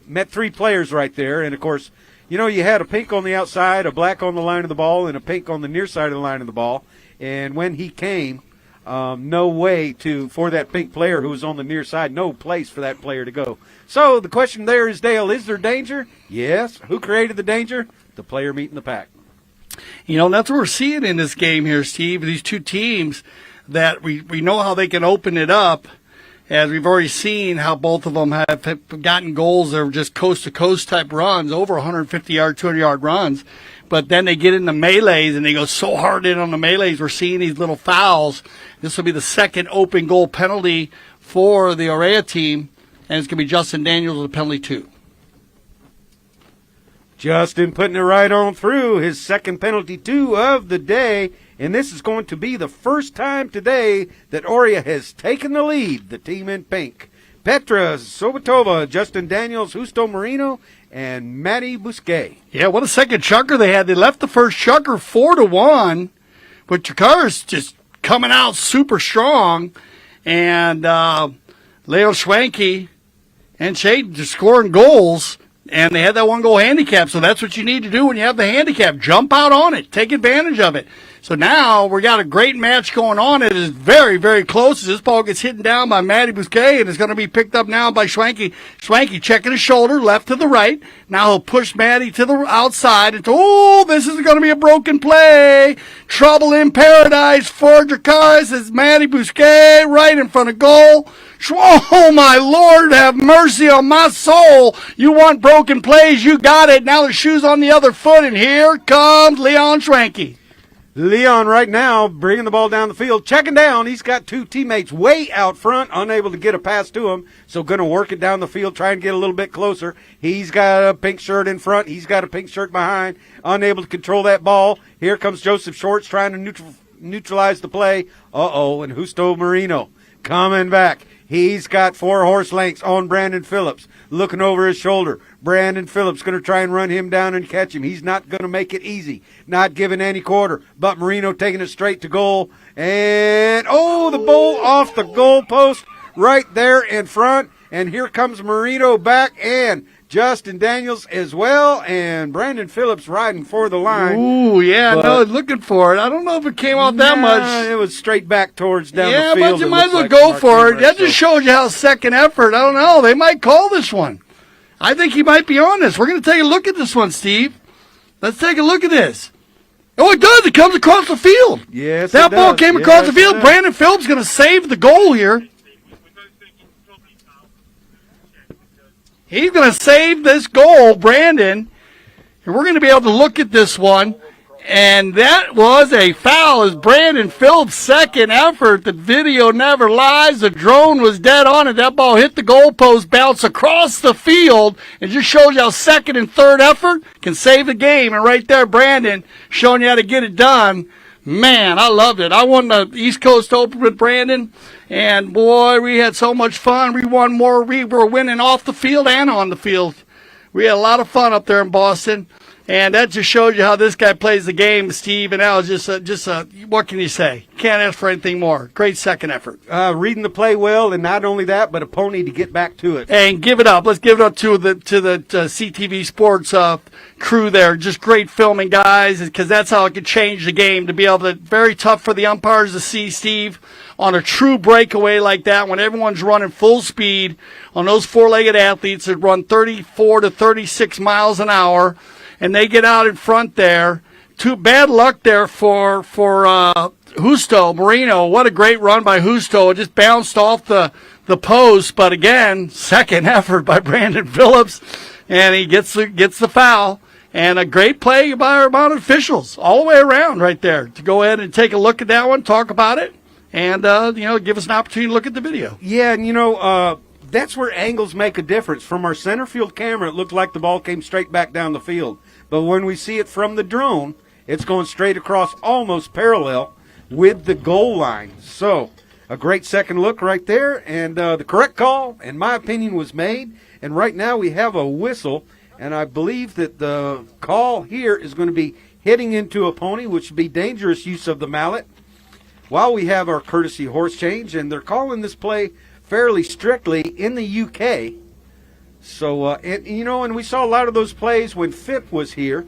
Met 3 players right there. And, of course, you know, you had a pink on the outside, a black on the line of the ball, and a pink on the near side of the line of the ball. And when he came, no way for that pink player who was on the near side, no place for that player to go. So the question there is, Dale, is there danger? Yes. Who created the danger? The player meeting the pack. You know, that's what we're seeing in this game here, Steve. These 2 teams that we know how they can open it up, as we've already seen how both of them have gotten goals that are just coast-to-coast type runs, over 150-yard, 200-yard runs. But then they get in the melees, and they go so hard in on the melees. We're seeing these little fouls. This will be the second open goal penalty for the Orea team, and it's going to be Justin Daniels with a penalty 2. Justin putting it right on through, his second penalty, 2 of the day. And this is going to be the first time today that Orea has taken the lead, the team in pink. Petra Sobatova, Justin Daniels, Justo Marino, and Maddie Bousquet. Yeah, what a second chucker they had. They left the first chucker 4-1, but Dracarys just coming out super strong. And Leo Schwanke and Shade just scoring goals. And they had that 1-goal handicap, so that's what you need to do when you have the handicap. Jump out on it. Take advantage of it. So now we got a great match going on. It is very, very close. This ball gets hit down by Maddie Bousquet, and it's going to be picked up now by Schwanke. Schwanke checking his shoulder, left to the right. Now he'll push Maddie to the outside. This is going to be a broken play. Trouble in paradise for Dracarys as Maddie Bousquet right in front of goal. Oh, my Lord, have mercy on my soul. You want broken plays, you got it. Now the shoe's on the other foot, and here comes Leon Schwanke. Leon right now bringing the ball down the field, checking down. He's got 2 teammates way out front, unable to get a pass to him, so going to work it down the field, try and get a little bit closer. He's got a pink shirt in front. He's got a pink shirt behind, unable to control that ball. Here comes Joseph Shorts trying to neutralize the play. And Justo Marino coming back. He's got 4 horse lengths on Brandon Phillips, looking over his shoulder. Brandon Phillips going to try and run him down and catch him. He's not going to make it easy, not giving any quarter. But Marino taking it straight to goal. And, the ball off the goal post right there in front. And here comes Marino back and Justin Daniels as well. And Brandon Phillips riding for the line. Ooh, yeah, looking for it. I don't know if it came off that much. It was straight back towards down the field. Yeah, but you might as well go for it. That just shows you how second effort. I don't know. They might call this one. I think he might be on this. We're going to take a look at this one, Steve. Let's take a look at this. Oh, it does. It comes across the field. Yes, that ball came across the field. Brandon Phillips going to save the goal here. He's going to save this goal, Brandon. And we're going to be able to look at this one. And that was a foul as Brandon Phillips' second effort. The video never lies. The drone was dead on it. That ball hit the goalpost, bounced across the field. It just shows you how second and third effort can save the game. And right there, Brandon showing you how to get it done. Man, I loved it. I won the East Coast Open with Brandon. And, boy, we had so much fun. We won more. We were winning off the field and on the field. We had a lot of fun up there in Boston. And that just shows you how this guy plays the game, Steve. And that was just a what can you say? Can't ask for anything more. Great second effort. Reading the play well, and not only that, but a pony to get back to it. And give it up. Let's give it up to the CTV Sports crew there. Just great filming, guys, because that's how it could change the game. To be able to, very tough for the umpires to see, Steve, on a true breakaway like that when everyone's running full speed on those four-legged athletes that run 34 to 36 miles an hour. And they get out in front there. Too bad luck there for Justo Marino. What a great run by Justo. It just bounced off the post. But again, second effort by Brandon Phillips. And he gets the foul. And a great play by our mounted officials all the way around right there to go ahead and take a look at that one, talk about it, and give us an opportunity to look at the video. Yeah, and that's where angles make a difference. From our center field camera, it looked like the ball came straight back down the field. But when we see it from the drone, it's going straight across, almost parallel with the goal line. So, a great second look right there. And the correct call, in my opinion, was made. And right now we have a whistle. And I believe that the call here is going to be hitting into a pony, which would be dangerous use of the mallet. While we have our courtesy horse change, and they're calling this play fairly strictly in the UK. So, and we saw a lot of those plays when FIP was here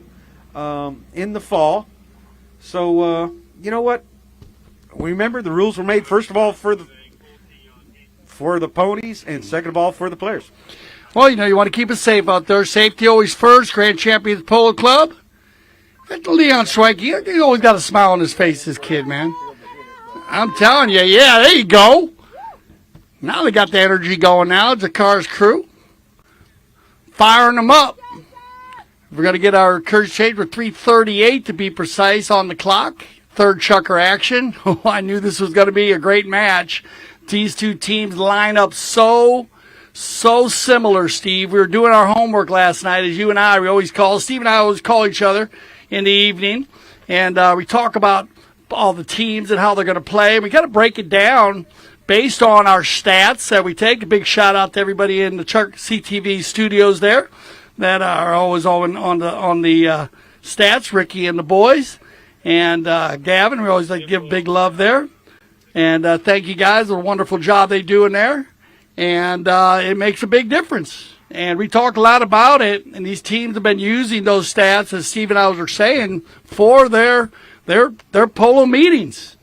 in the fall. So, you know what? Remember, the rules were made, first of all, for the ponies, and second of all, for the players. Well, you want to keep it safe out there. Safety always first. Grand Champions Polo Club. Leon Schwanke, he always got a smile on his face, this kid, man. I'm telling you, yeah, there you go. Now they got the energy going now. Dracarys crew. Firing them up. We're going to get our courage change for 3:38 to be precise on the clock. Third chucker action. Oh, I knew this was going to be a great match. These two teams line up so so similar, Steve. We were doing our homework last night, as you and I, Steve and I always call each other in the evening, and we talk about all the teams and how they're going to play. We got to break it down based on our stats that we take. A big shout out to everybody in the CTV studios there that are always on the stats, Ricky and the boys, and Gavin. We always like to give big love there. And thank you guys for a wonderful job they do in there. And it makes a big difference. And we talk a lot about it, and these teams have been using those stats, as Steve and I were saying, for their polo meetings.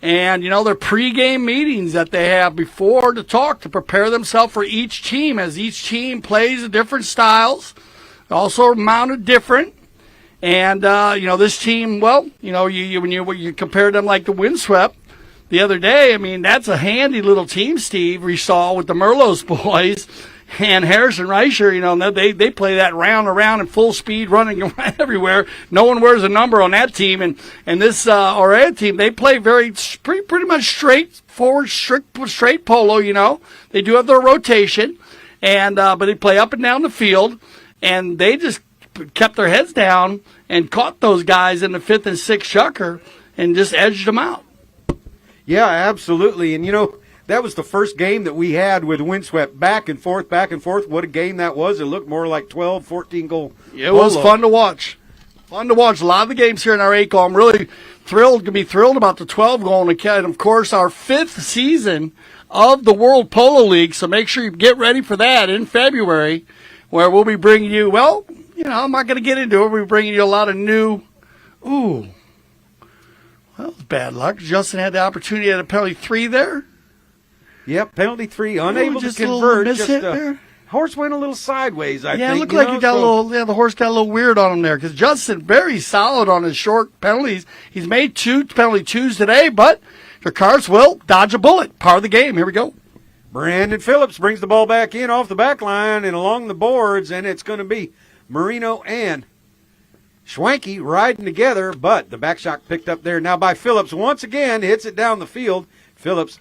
And, their pregame meetings that they have before to prepare themselves for each team, as each team plays in different styles, also mounted different. And, this team, when you compare them like the Windswept the other day, I mean, that's a handy little team, Steve, we saw with the Merlos boys and Harrison Reicher. They play that round around in full speed, running everywhere. No one wears a number on that team. And this Orea team, they play pretty much straightforward, straight polo, They do have their rotation, but they play up and down the field, and they just kept their heads down and caught those guys in the 5th and 6th chucker and just edged them out. Yeah, absolutely. And, that was the first game that we had with Windswept, back and forth. What a game that was. It looked more like 12, 14-goal. It was fun to watch. A lot of the games here in our ACO. I'm really thrilled about the 12-goal. And, of course, our 5th season of the World Polo League. So make sure you get ready for that in February, where we'll be bringing you, I'm not going to get into it. We'll be bringing you a lot of new, well, it's bad luck. Justin had the opportunity at a penalty 3 there. Yep, penalty 3, unable to convert. Horse went a little sideways, I think. Yeah, it looked like the horse got a little weird on him there, because Justin, very solid on his short penalties. He's made 2 penalty 2s today, but Dracarys will dodge a bullet. Part of the game. Here we go. Brandon Phillips brings the ball back in off the back line and along the boards, and it's going to be Marino and Schwenke riding together, but the back shot picked up there now by Phillips. Once again, hits it down the field. Phillips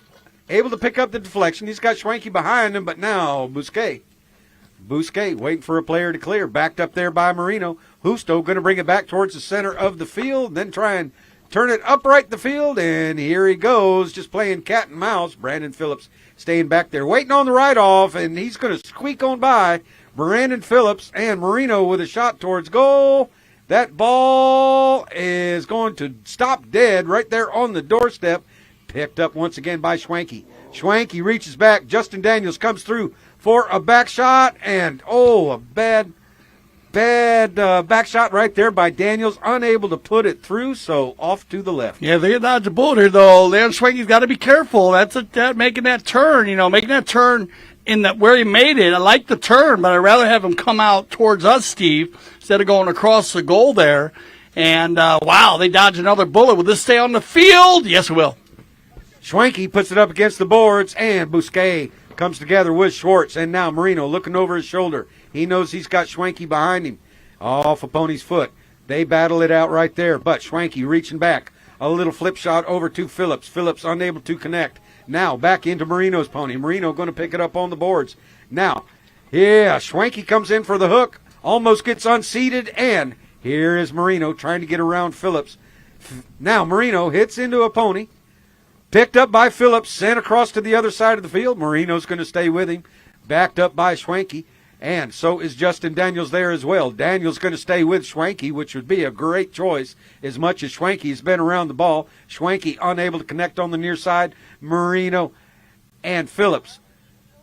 able to pick up the deflection. He's got Schwenke behind him, but now Bousquet waiting for a player to clear. Backed up there by Marino. Justo going to bring it back towards the center of the field, then try and turn it upright the field, and here he goes, just playing cat and mouse. Brandon Phillips staying back there, waiting on the right-off, and he's going to squeak on by Brandon Phillips and Marino with a shot towards goal. That ball is going to stop dead right there on the doorstep. Picked up once again by Schwenke. Schwenke reaches back. Justin Daniels comes through for a back shot, and a bad back shot right there by Daniels. Unable to put it through, so off to the left. Yeah, they dodged a bullet here, though. Leon Schwenke's got to be careful. That's making that turn, making that turn where he made it. I like the turn, but I'd rather have him come out towards us, Steve, instead of going across the goal there. And, they dodged another bullet. Will this stay on the field? Yes, it will. Schwenke puts it up against the boards, and Bousquet comes together with Schwartz. And now Marino looking over his shoulder. He knows he's got Schwenke behind him. Off a pony's foot. They battle it out right there, but Schwenke reaching back. A little flip shot over to Phillips. Phillips unable to connect. Now back into Marino's pony. Marino going to pick it up on the boards. Now, Schwenke comes in for the hook. Almost gets unseated, and here is Marino trying to get around Phillips. Now Marino hits into a pony. Picked up by Phillips, sent across to the other side of the field. Marino's going to stay with him. Backed up by Schwenke. And so is Justin Daniels there as well. Daniels going to stay with Schwenke, which would be a great choice as much as Schwenke's been around the ball. Schwenke unable to connect on the near side. Marino and Phillips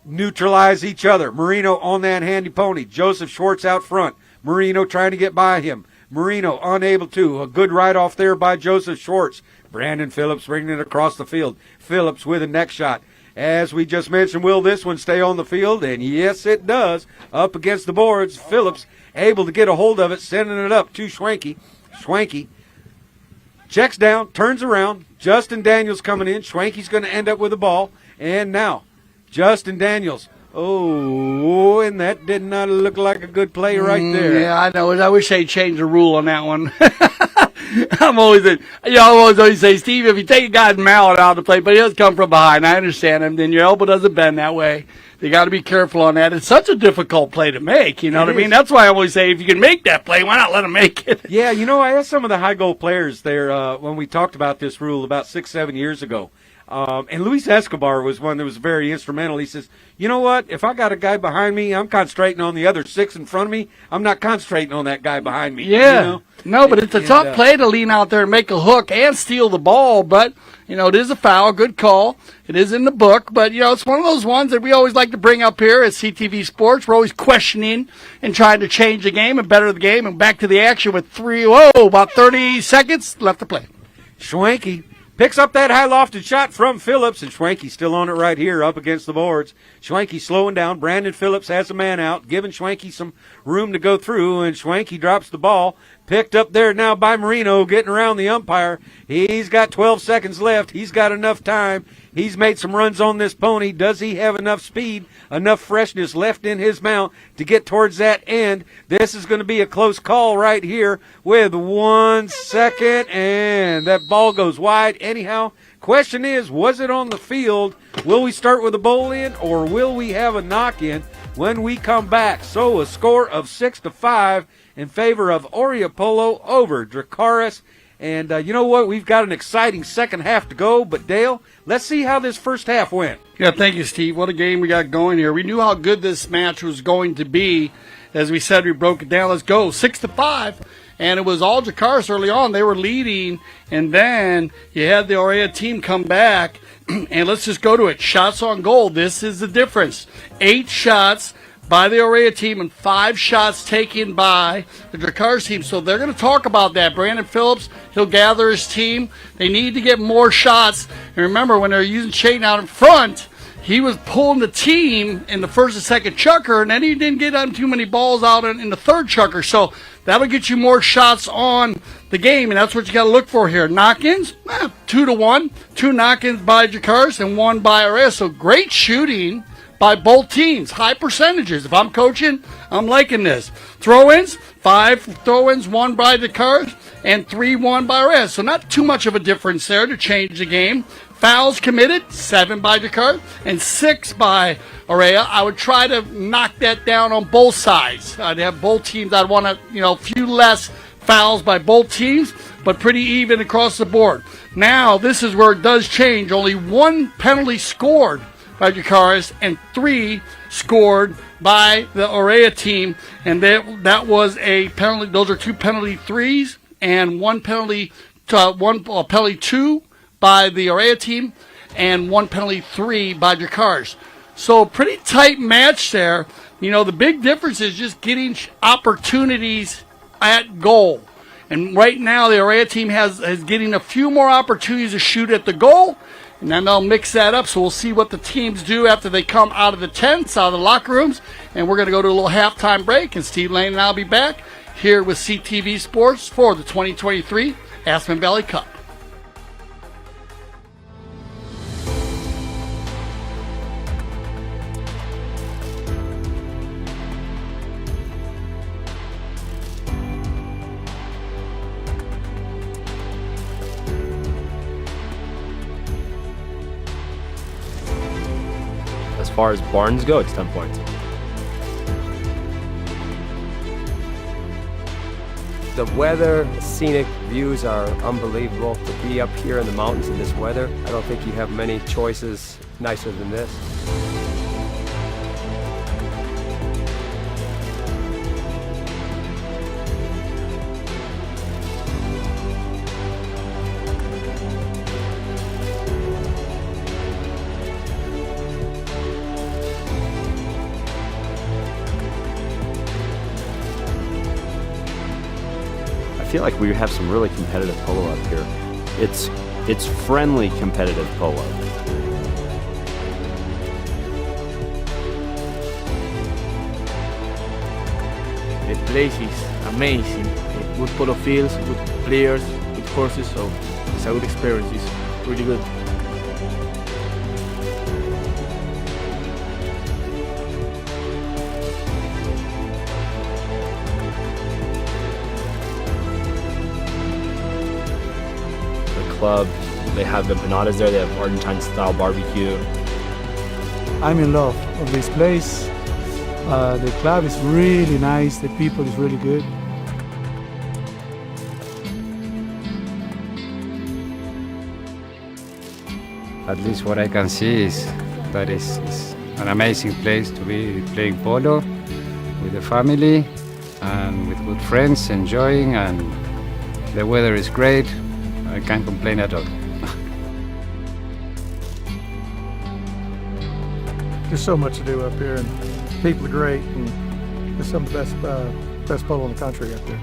neutralize each other. Marino on that handy pony. Joseph Schwartz out front. Marino trying to get by him. Marino unable to. A good ride off there by Joseph Schwartz. Brandon Phillips bringing it across the field. Phillips with a neck shot. As we just mentioned, will this one stay on the field? And yes, it does. Up against the boards. Phillips able to get a hold of it, sending it up to Schwenke. Schwenke checks down, turns around. Justin Daniels coming in. Schwenke's going to end up with the ball. And now, Justin Daniels. Oh, and that did not look like a good play right there. Yeah, I know. I wish they'd change the rule on that one. I'm always say, Steve, if you take a guy's mallet out of the play, but he does come from behind. I understand him. Then your elbow doesn't bend that way. You got to be careful on that. It's such a difficult play to make. You know what I mean? That's why I always say if you can make that play, why not let them make it? Yeah, I asked some of the high goal players there when we talked about this rule about 6-7 years ago. And Luis Escobar was one that was very instrumental. He says, you know what? If I got a guy behind me, I'm concentrating on the other 6 in front of me. I'm not concentrating on that guy behind me. Yeah. No, but it's a tough play to lean out there and make a hook and steal the ball. But, it is a foul. Good call. It is in the book. But, it's one of those ones that we always like to bring up here at CTV Sports. We're always questioning and trying to change the game and better the game. And back to the action with about 30 seconds left to play. Schwenke picks up that high lofted shot from Phillips, and Schwenke's still on it right here up against the boards. Schwenke slowing down. Brandon Phillips has a man out, giving Schwenke some room to go through, and Schwenke drops the ball. Picked up there now by Marino, getting around the umpire. He's got 12 seconds left. He's got enough time. He's made some runs on this pony. Does he have enough speed, enough freshness left in his mount to get towards that end? This is going to be a close call right here with 1 second, and that ball goes wide. Anyhow, question is, was it on the field? Will we start with a bowl in, or will we have a knock in when we come back? So a score of 6-5 in favor of Orea Polo over Dracarys. And you know what? We've got an exciting second half to go. But, Dale, let's see how this first half went. Yeah, thank you, Steve. What a game we got going here. We knew how good this match was going to be. As we said, we broke it down. Let's go. 6-5. And it was all Dracarys early on. They were leading. And then you had the Orea team come back. And let's just go to it. Shots on goal. This is the difference. 8 shots by the Orea team and 5 shots taken by the Dracarys team. So they're going to talk about that. Brandon Phillips, he'll gather his team. They need to get more shots. And remember, when they're using Chayton out in front, he was pulling the team in the first and second chucker, and then he didn't get on too many balls out in the third chucker. So that'll get you more shots on the game, and that's what you got to look for here. Knock-ins, 2-1. 2 knock-ins by Dracarys and 1 by Orea. So great shooting by both teams. High percentages. If I'm coaching, I'm liking this. Throw-ins, 5 throw-ins, 1 by Dracarys, and 3-1 by Orea. So not too much of a difference there to change the game. Fouls committed, 7 by Dracarys and 6 by Orea. I would try to knock that down on both sides. I'd have both teams. I'd want a few less fouls by both teams, but pretty even across the board. Now, this is where it does change. Only 1 penalty scored by Dracarys and 3 scored by the Orea team, and that was a penalty. Those are 2 penalty threes and 1 penalty, penalty 2 by the Orea team and 1 penalty 3 by Dracarys. So pretty tight match there. The big difference is just getting opportunities at goal. And right now the Orea team is getting a few more opportunities to shoot at the goal. And then they'll mix that up, so we'll see what the teams do after they come out of the tents, out of the locker rooms. And we're going to go to a little halftime break, and Steve Lane and I will be back here with CTV Sports for the 2023 Aspen Valley Cup. As far as barns go, it's 10 points. The weather, scenic views are unbelievable. To be up here in the mountains in this weather, I don't think you have many choices nicer than this. I feel like we have some really competitive polo up here. It's friendly competitive polo. The place is amazing. Good polo fields, good players, good courses, so it's a good experience. It's really good. Club, they have empanadas there, they have Argentine style barbecue. I'm in love of this place. The club is really nice. The people is really good. At least what I can see is that it's an amazing place to be playing polo with the family and with good friends, enjoying, and the weather is great. I can't complain at all. There's so much to do up here, and people are great, and there's some of the best polo in the country up there.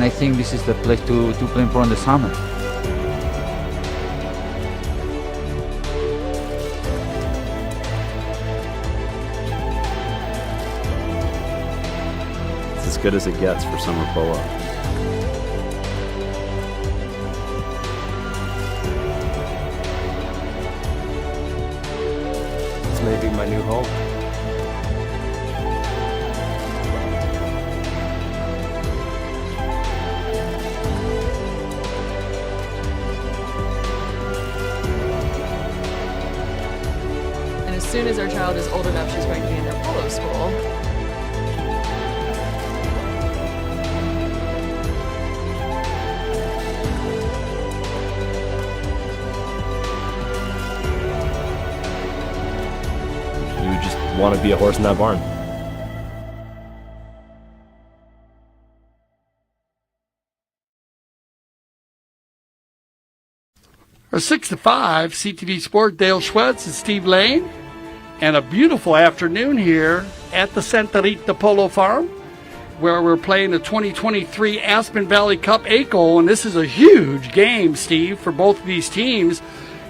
I think this is the place to play polo in the summer. It's as good as it gets for summer polo. It's maybe my new home. As soon as our child is old enough, she's going to be in their polo school. You just want to be a horse in that barn. Our 6 to 5 CTV Sport, Dale Schwetz and Steve Lane. And a beautiful afternoon here at the Santa Rita Polo Farm, where we're playing the 2023 Aspen Valley Cup 8-Goal. And this is a huge game, Steve, for both of these teams.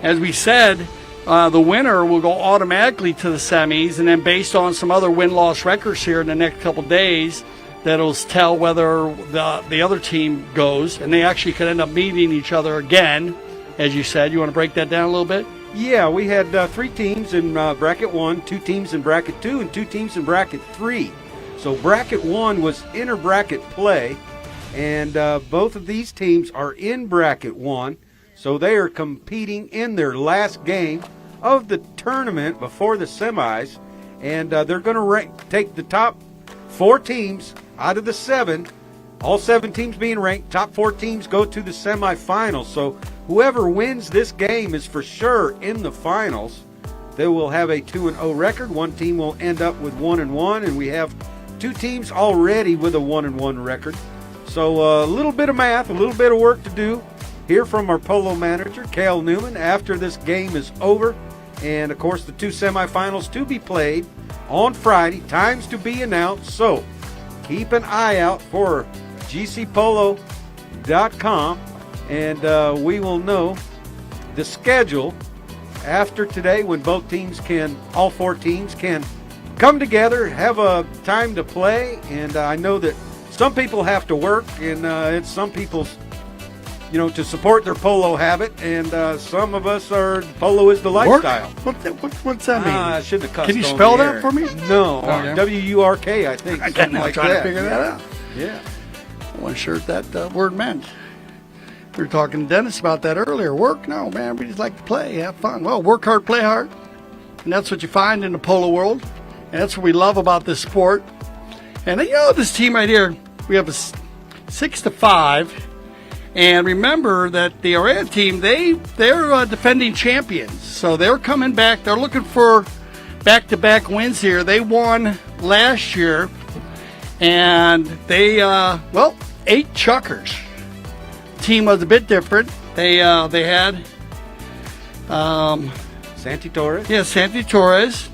As we said, the winner will go automatically to the semis, and then based on some other win-loss records here in the next couple days, that'll tell whether the other team goes. And they actually could end up meeting each other again, as you said. You want to break that down a little bit? Yeah, we had 3 teams in bracket 1, 2 teams in bracket 2, and 2 teams in bracket 3. So bracket 1 was inter-bracket play, and both of these teams are in bracket 1, so they are competing in their last game of the tournament before the semis, and they're going to take the top 4 teams out of the 7, all 7 teams being ranked. Top 4 teams go to the semifinals, so whoever wins this game is for sure in the finals. They will have a 2-0 record. One team will end up with 1-1, and we have 2 teams already with a 1-1 record. So a little bit of math, a little bit of work to do. Hear from our polo manager, Cale Newman, after this game is over. And, of course, the 2 semifinals to be played on Friday. Times to be announced. So keep an eye out for gcpolo.com. And we will know the schedule after today, when both teams all 4 teams can come together, have a time to play. And I know that some people have to work, and it's some people's, to support their polo habit. And some of us polo is the lifestyle. What's that mean? I shouldn't have cussed. Can you spell that for me? No. Okay. W-U-R-K, I think. I'm trying to figure that out. Yeah. I wasn't sure what that word meant. We were talking to Dennis about that earlier. Work? No, man. We just like to play, have fun. Well, work hard, play hard. And that's what you find in the polo world. And that's what we love about this sport. And, this team right here, we have a 6 to 5. And remember that the Orea team, they're defending champions. So they're coming back. They're looking for back-to-back wins here. They won last year. And they, 8 chuckers. Team was a bit different. They had Santi Torres. Yeah, Santi Torres.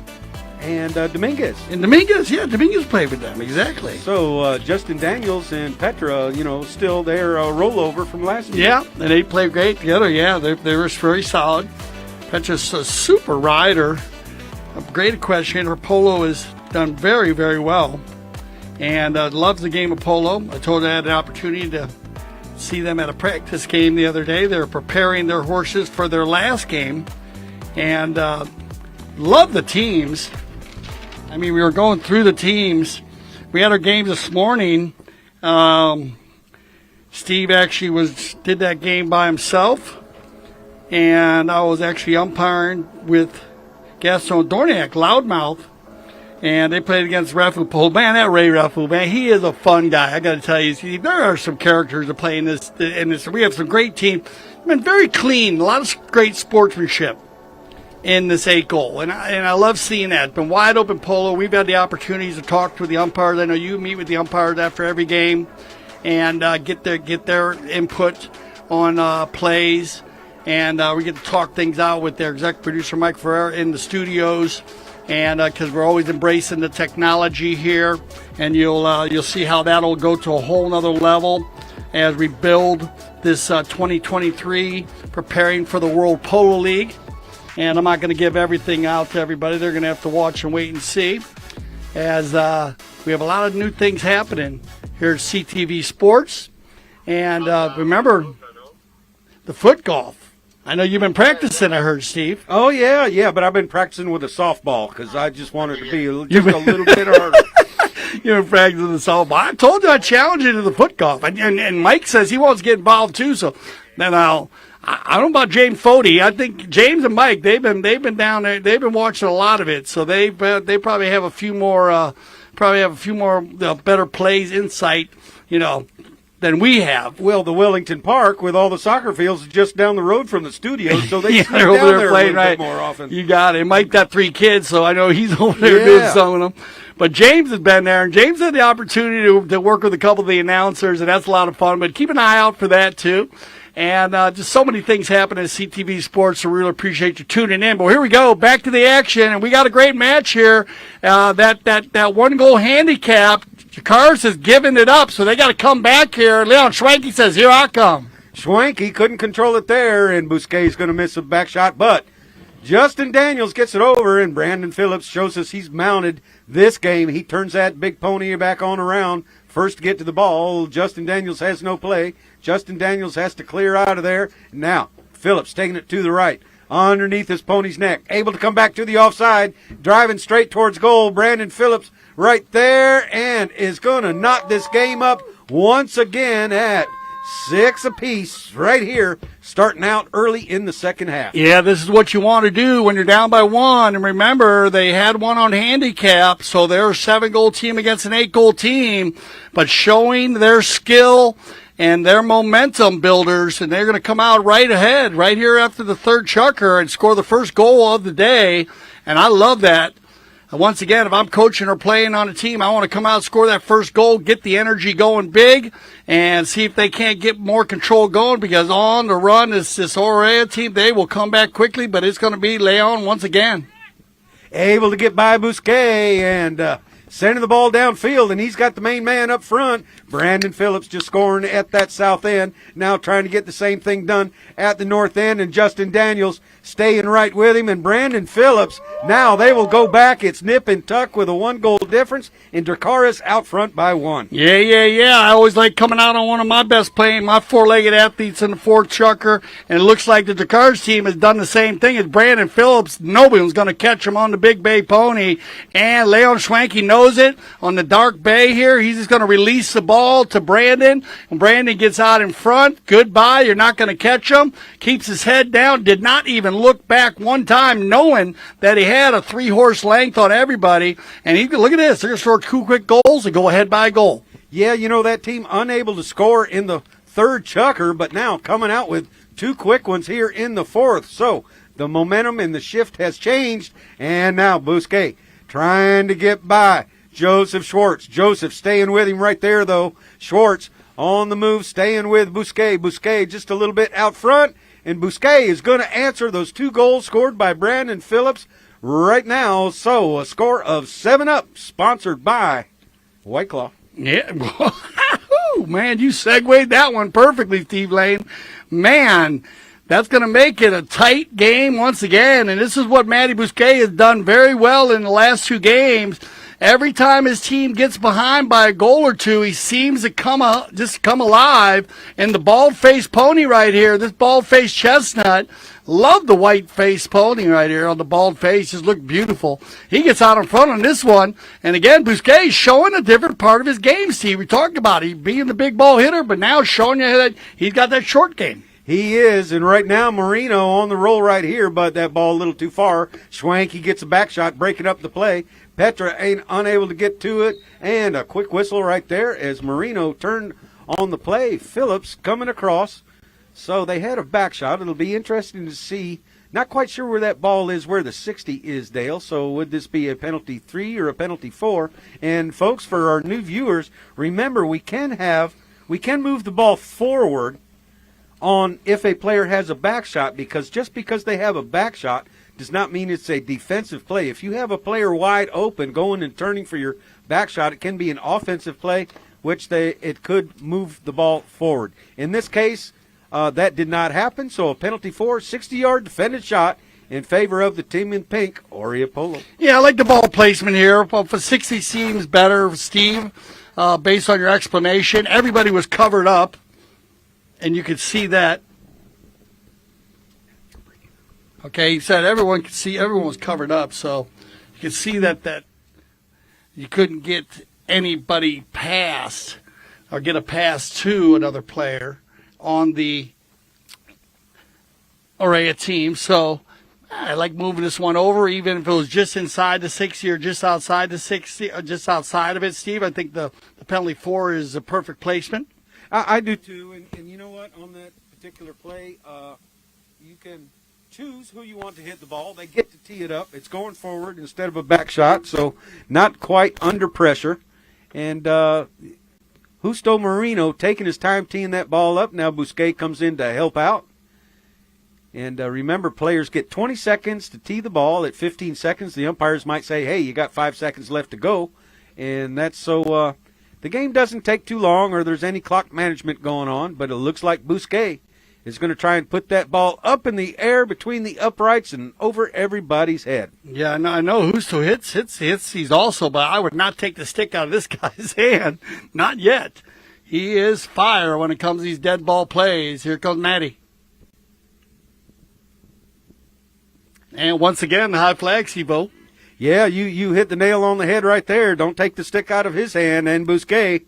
And Dominguez. And Dominguez played with them, exactly. So Justin Daniels and Petra, still their rollover from last year. Yeah, and they played great together. Yeah, they were very solid. Petra's a super rider, a great equestrian. Her polo is done very, very well. And loves the game of polo. I told her I had an opportunity to see them at a practice game the other day. They're preparing their horses for their last game, and love the teams. I mean, we were going through the teams. We had our games this morning. Steve actually did that game by himself, and I was actually umpiring with Gaston Dorniak, Loudmouth, and they played against Rafu Polo. Man, that Ray Rafu, man, he is a fun guy. I got to tell you, Steve, there are some characters that play in this. We have some great teams. Been very clean, a lot of great sportsmanship in this 8-goal, and I love seeing that. It's been wide open polo. We've had the opportunities to talk to the umpires. I know you meet with the umpires after every game and get their input on plays, and we get to talk things out with their executive producer Mike Ferrer in the studios, and because we're always embracing the technology here, and you'll see how that'll go to a whole nother level as we build this 2023, preparing for the World Polo League. And I'm not going to give everything out to everybody. They're going to have to watch and wait and see, as we have a lot of new things happening here at CTV Sports. And remember, the foot golf. I know you've been practicing, I heard, Steve. Oh, yeah, but I've been practicing with a softball because I just wanted to be just a little bit harder. You've been practicing the softball. I told you I challenged you to the foot golf. And Mike says he wants to get involved, too. So then I don't know about James Fody. I think James and Mike, they've been down there. They've been watching a lot of it. So they probably have a few more better plays, insight, than we have. Well, the Wellington Park with all the soccer fields is just down the road from the studio, so they sneak they're over down there there playing a little right bit more often. You got it. Mike got 3 kids, so I know he's over there doing some of them. But James has been there, and James had the opportunity to work with a couple of the announcers, and that's a lot of fun. But keep an eye out for that too. And just so many things happen at CTV Sports, so we really appreciate you tuning in. But here we go, back to the action, and we got a great match here. That 1-goal handicap, Dracarys has given it up, so they got to come back here. Leon Schwanke says, here I come. Schwanke couldn't control it there, and Bousquet's going to miss a back shot, but Justin Daniels gets it over, and Brandon Phillips shows us he's mounted this game. He turns that big pony back on around. First to get to the ball, Justin Daniels has no play. Justin Daniels has to clear out of there. Now, Phillips taking it to the right, underneath his pony's neck, able to come back to the offside, driving straight towards goal. Brandon Phillips right there, and is going to knock this game up once again at 6 apiece right here, starting out early in the second half. Yeah, this is what you want to do when you're down by 1. And remember, they had one on handicap, so they're a 7-goal team against an 8-goal team, but showing their skill and their momentum builders, and they're going to come out right ahead right here after the third chucker and score the first goal of the day. And I love that. Once again, if I'm coaching or playing on a team, I want to come out, score that first goal, get the energy going big, and see if they can't get more control going, because on the run, this Orea team, they will come back quickly, but it's going to be Leon once again. Able to get by Bousquet and sending the ball downfield, and he's got the main man up front. Brandon Phillips just scoring at that south end, now trying to get the same thing done at the north end, and Justin Daniels staying right with him, and Brandon Phillips, now they will go back. It's nip and tuck with a 1-goal difference, and Dracarys out front by 1. Yeah. I always like coming out on one of my best playing, my 4-legged athletes in the fourth chucker, and it looks like the Dracarys team has done the same thing as Brandon Phillips. Nobody was going to catch him on the big bay pony, and Leon Schwanke knows it on the dark bay here. He's just going to release the ball to Brandon, and Brandon gets out in front. Goodbye, you're not going to catch him. Keeps his head down, did not even look back one time, knowing that he had a 3-horse length on everybody. And look at this, they're going to score 2 quick goals and go ahead by a goal. Yeah, that team unable to score in the third chucker, but now coming out with 2 quick ones here in the fourth. So the momentum and the shift has changed, and now Bousquet trying to get by Joseph Schwartz. Joseph staying with him right there, though. Schwartz on the move, staying with Bousquet. Bousquet just a little bit out front, and Bousquet is going to answer those 2 goals scored by Brandon Phillips right now. So a score of 7-up, sponsored by White Claw. Yeah, man, you segued that one perfectly, Steve Lane. Man, that's going to make it a tight game once again, and this is what Matty Bousquet has done very well in the last 2 games. every time his team gets behind by a goal or two, he seems to come alive. And the bald-faced pony right here, this bald-faced chestnut, love the white-faced pony right here on the bald face. Just look beautiful. He gets out in front on this one. And again, Bousquet showing a different part of his game, Steve. We talked about it, being the big ball hitter, but now showing you that he's got that short game. He is, and right now Marino on the roll right here, but that ball a little too far. Schwank, he gets a back shot, breaking up the play. Petra ain't unable to get to it, and a quick whistle right there as Marino turned on the play. Phillips coming across, so they had a back shot. It'll be interesting to see. Not quite sure where that ball is, where the 60 is, Dale, so would this be a penalty 3 or a penalty 4? And folks, for our new viewers, remember we can move the ball forward on if a player has a back shot, because just because they have a back shot does not mean it's a defensive play. If you have a player wide open going and turning for your back shot, it can be an offensive play, which it could move the ball forward. In this case, that did not happen, so a penalty 4, 60-yard defended shot in favor of the team in pink, Orea Polo. Yeah, I like the ball placement here. Well, for 60 seems better, Steve, based on your explanation. Everybody was covered up. And you could see that. Okay, he said everyone could see, everyone was covered up, so you could see that you couldn't get anybody past or get a pass to another player on the Orea team. So I like moving this one over, even if it was just inside the 60 or just outside the 60, or just outside of it, Steve. I think the penalty 4 is a perfect placement. I do too, and you know what? On that particular play, you can choose who you want to hit the ball. They get to tee it up. It's going forward instead of a back shot, so not quite under pressure. And Justo Marino taking his time teeing that ball up. Now Bousquet comes in to help out. And remember, players get 20 seconds to tee the ball. At 15 seconds, the umpires might say, hey, you got 5 seconds left to go. And that's so... the game doesn't take too long or there's any clock management going on, but it looks like Bousquet is going to try and put that ball up in the air between the uprights and over everybody's head. Yeah, I know Justo hits these also, but I would not take the stick out of this guy's hand. Not yet. He is fire when it comes to these dead ball plays. Here comes Matty. And once again, the high flag, Sivo. Yeah, you hit the nail on the head right there. Don't take the stick out of his hand. And Bousquet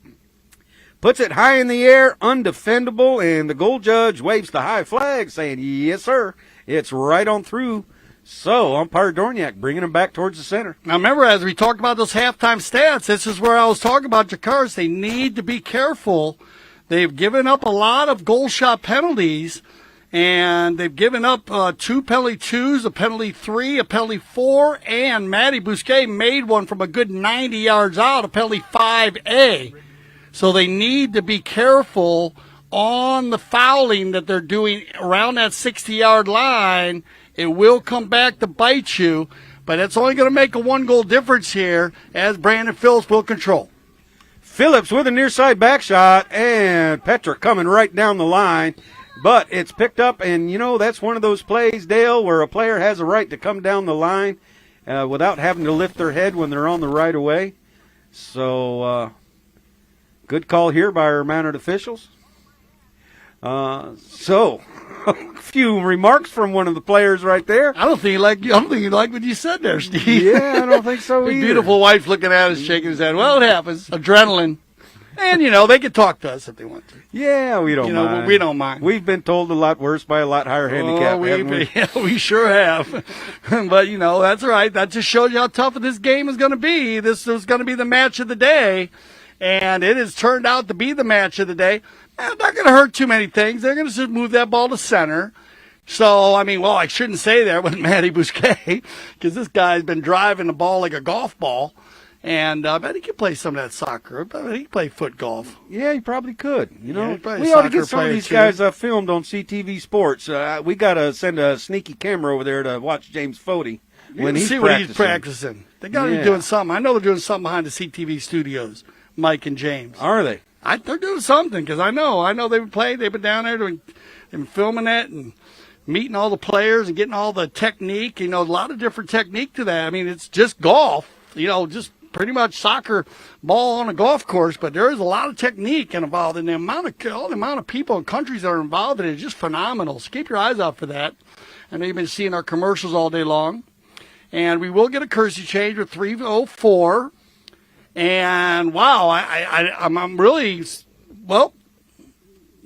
puts it high in the air, undefendable, and the goal judge waves the high flag saying, yes, sir, it's right on through. So umpire Dorniak bringing him back towards the center. Now, remember, as we talked about those halftime stats, this is where I was talking about Dracarys. They need to be careful. They've given up a lot of goal shot penalties. And they've given up 2 penalty 2s, a penalty 3, a penalty 4, and Matty Bousquet made one from a good 90 yards out, a penalty 5A. So they need to be careful on the fouling that they're doing around that 60-yard line. It will come back to bite you, but it's only going to make a 1-goal difference here as Brandon Phillips will control. Phillips with a near side back shot, and Petra coming right down the line. But it's picked up, and, you know, that's one of those plays, Dale, where a player has a right to come down the line without having to lift their head when they're on the right of way. So, good call here by our mounted officials. So, a few remarks from one of the players right there. I don't think you like what you said there, Steve. Yeah, I don't think so either. His beautiful wife looking at us, shaking his head. Well, it happens. Adrenaline. And, you know, they can talk to us if they want to. Yeah, we don't mind. We don't mind. We've been told a lot worse by a lot higher handicap, haven't we? Yeah, we sure have. But, you know, that's right. That just shows you how tough this game is going to be. This is going to be the match of the day. And it has turned out to be the match of the day. Not going to hurt too many things. They're going to just move that ball to center. So, I mean, well, I shouldn't say that with Matty Bousquet because this guy's been driving the ball like a golf ball. And I bet he could play some of that soccer. I bet he could play foot golf. Yeah, he probably could. You know, yeah, we ought to get some of these guys filmed on CTV Sports. We got to send a sneaky camera over there to watch James Fody when he's see what he's practicing. They got to be doing something. I know they're doing something behind the CTV studios, Mike and James. Are they? They're doing something because I know they've played. They've been down there they've been filming it and meeting all the players and getting all the technique. You know, a lot of different technique to that. I mean, it's just golf. You know, just pretty much soccer ball on a golf course, but there is a lot of technique involved, and the amount of people and countries that are involved in it is just phenomenal. So keep your eyes out for that. I know you've been seeing our commercials all day long. And we will get a courtesy change with 304. And wow, I'm really, well,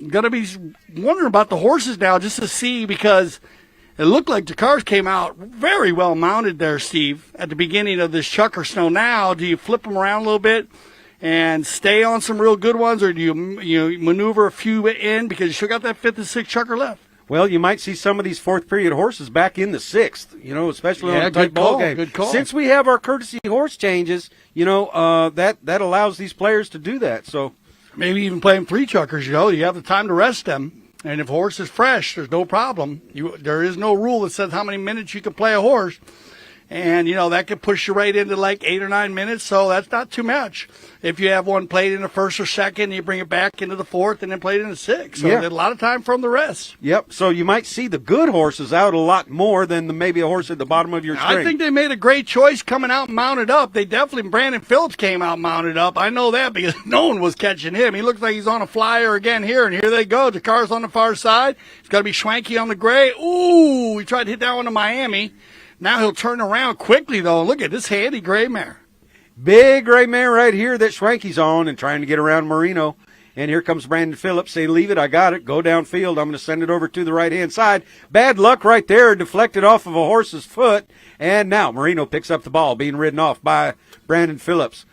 going to be wondering about the horses now just to see, because it looked like Dracarys came out very well mounted there, Steve, at the beginning of this chucker snow. Now, do you flip them around a little bit and stay on some real good ones, or do you maneuver a few in because you still got that 5th and 6th chucker left? Well, you might see some of these fourth period horses back in the 6th, especially on a tight ball game. Good call. Since we have our courtesy horse changes, that allows these players to do that. So maybe even play them 3 chuckers, you have the time to rest them. And if a horse is fresh, there's no problem. There is no rule that says how many minutes you can play a horse. And, that could push you right into like 8 or 9 minutes, so that's not too much. If you have one played in the 1st or 2nd, you bring it back into the 4th and then play it in the 6th. So there's a lot of time from the rest. Yep, so you might see the good horses out a lot more than maybe a horse at the bottom of your string. I think they made a great choice coming out mounted up. Brandon Phillips came out mounted up. I know that because no one was catching him. He looks like he's on a flyer again here, and here they go. Dracarys on the far side. It's got to be Schwanke on the gray. Ooh, he tried to hit that one to Miami. Now he'll turn around quickly, though. Look at this handy gray mare. Big gray mare right here that Schwanke's on and trying to get around Marino. And here comes Brandon Phillips. Say, leave it, I got it. Go downfield. I'm going to send it over to the right-hand side. Bad luck right there. Deflected off of a horse's foot. And now Marino picks up the ball, being ridden off by Brandon Phillips.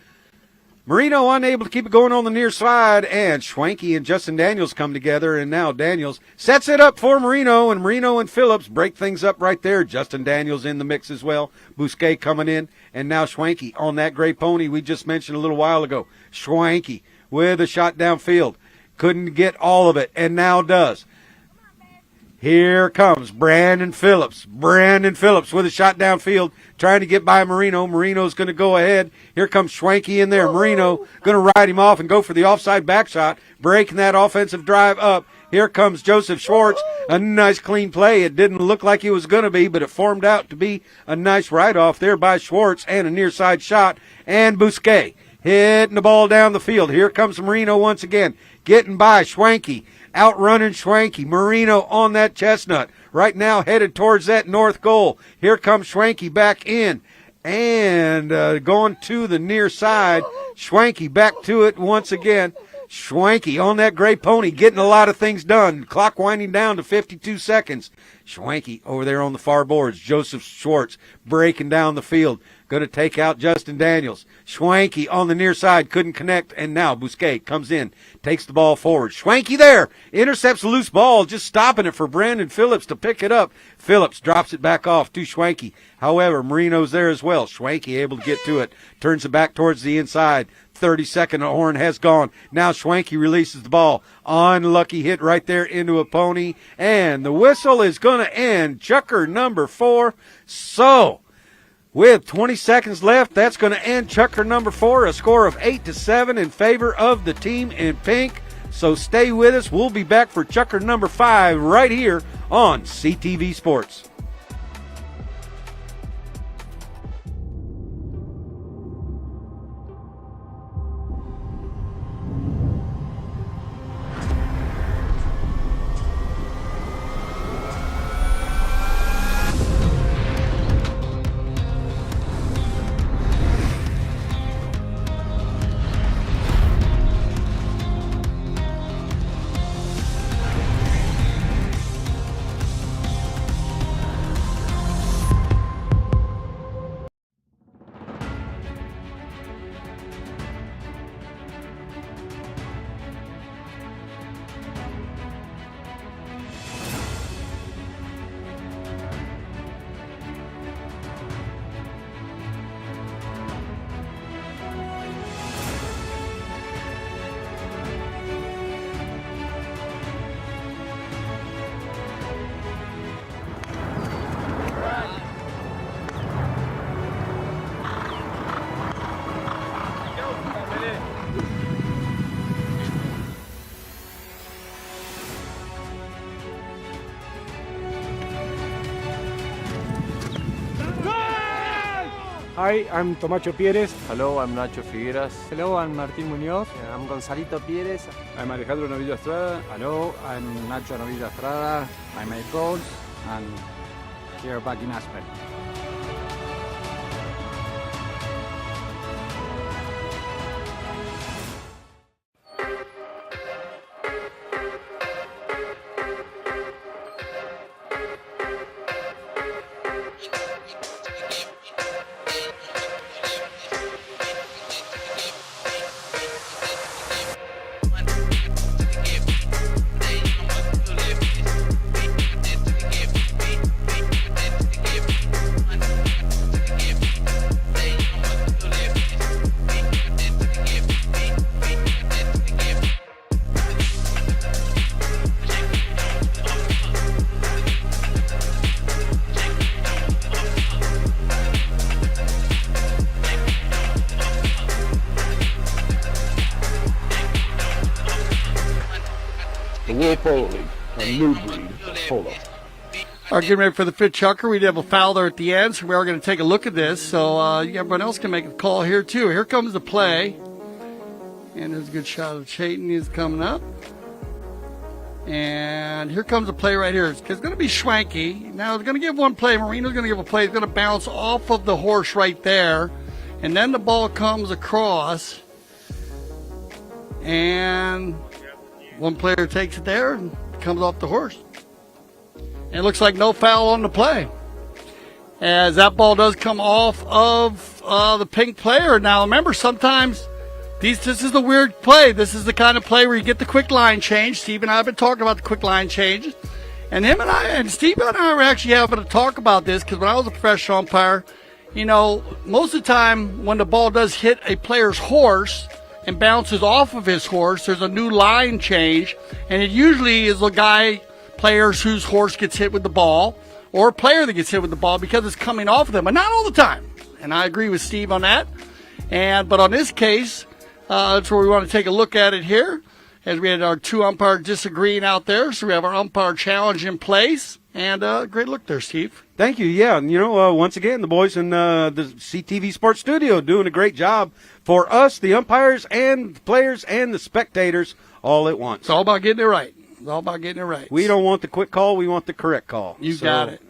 Marino unable to keep it going on the near side, and Schwanke and Justin Daniels come together, and now Daniels sets it up for Marino, and Marino and Phillips break things up right there. Justin Daniels in the mix as well. Bousquet coming in, and now Schwanke on that gray pony we just mentioned a little while ago. Schwanke with a shot downfield. Couldn't get all of it, and now does. Here comes Brandon Phillips. Brandon Phillips with a shot downfield, trying to get by Marino. Marino's going to go ahead. Here comes Schwanke in there. Marino going to ride him off and go for the offside back shot, breaking that offensive drive up. Here comes Joseph Schwartz. A nice clean play. It didn't look like it was going to be, but it formed out to be a nice ride-off there by Schwartz and a near side shot. And Bousquet hitting the ball down the field. Here comes Marino once again, getting by Schwanke. Outrunning Schwanke. Marino on that chestnut. Right now headed towards that north goal. Here comes Schwanke back in. And going to the near side. Schwanke back to it once again. Schwanke on that gray pony getting a lot of things done. Clock winding down to 52 seconds. Schwanke over there on the far boards. Joseph Schwartz breaking down the field. Going to take out Justin Daniels. Schwanke on the near side couldn't connect, and now Bousquet comes in, takes the ball forward. Schwanke there, intercepts a loose ball, just stopping it for Brandon Phillips to pick it up. Phillips drops it back off to Schwanke. However, Marino's there as well. Schwanke able to get to it, turns it back towards the inside. 30-second horn has gone. Now Schwanke releases the ball. Unlucky hit right there into a pony, and the whistle is going to end chucker number 4. So, with 20 seconds left, that's going to end chucker number 4, a score of 8-7 in favor of the team in pink. So stay with us. We'll be back for chucker number 5 right here on CTV Sports. Hi, I'm Tomacho Pérez. Hello, I'm Nacho Figueras. Hello, I'm Martín Muñoz. I'm Gonzalito Pérez. I'm Alejandro Novillo Estrada. Hello, I'm Nacho Novillo Estrada. I make goals and here back in Aspen. The World Polo League, a new breed of polo. All right, getting ready for the fifth chucker. We did have a foul there at the end, so we are going to take a look at this. So everyone else can make a call here, too. Here comes the play. And there's a good shot of Chayton. He's coming up. And here comes the play right here. It's going to be Schwanke. Now, it's going to give one play. Marino's going to give a play. It's going to bounce off of the horse right there. And then the ball comes across. And one player takes it there and comes off the horse. And it looks like no foul on the play, as that ball does come off of the pink player. Now, remember, sometimes this is the weird play. This is the kind of play where you get the quick line change. Steve and I have been talking about the quick line changes. And Steve and I were actually having to talk about this because when I was a professional umpire, most of the time when the ball does hit a player's horse and bounces off of his horse, there's a new line change. And it usually is players whose horse gets hit with the ball, or a player that gets hit with the ball because it's coming off of them, but not all the time. And I agree with Steve on that. But on this case, that's where we want to take a look at it here, as we had our two umpires disagreeing out there. So we have our umpire challenge in place, and great look there, Steve. Thank you. Yeah, and once again, the boys in the CTV Sports Studio doing a great job for us, the umpires and the players and the spectators, all at once. It's all about getting it right. It's all about getting it right. We don't want the quick call. We want the correct call. You got it.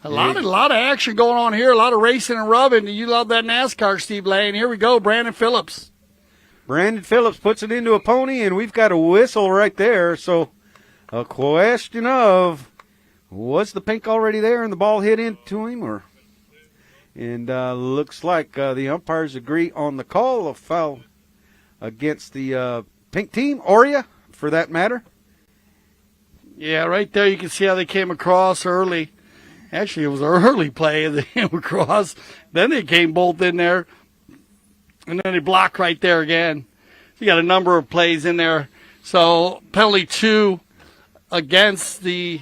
A lot of action going on here. A lot of racing and rubbing. You love that NASCAR, Steve Lane. Here we go. Brandon Phillips. Brandon Phillips puts it into a pony, and we've got a whistle right there. So a question of, was the pink already there and the ball hit into him? And looks like the umpires agree on the call of foul against the pink team, Orea, for that matter. Yeah, right there you can see how they came across early. Actually, it was an early play, and they came across. Then they came both in there, and then they blocked right there again. You got a number of plays in there. So penalty 2 against the.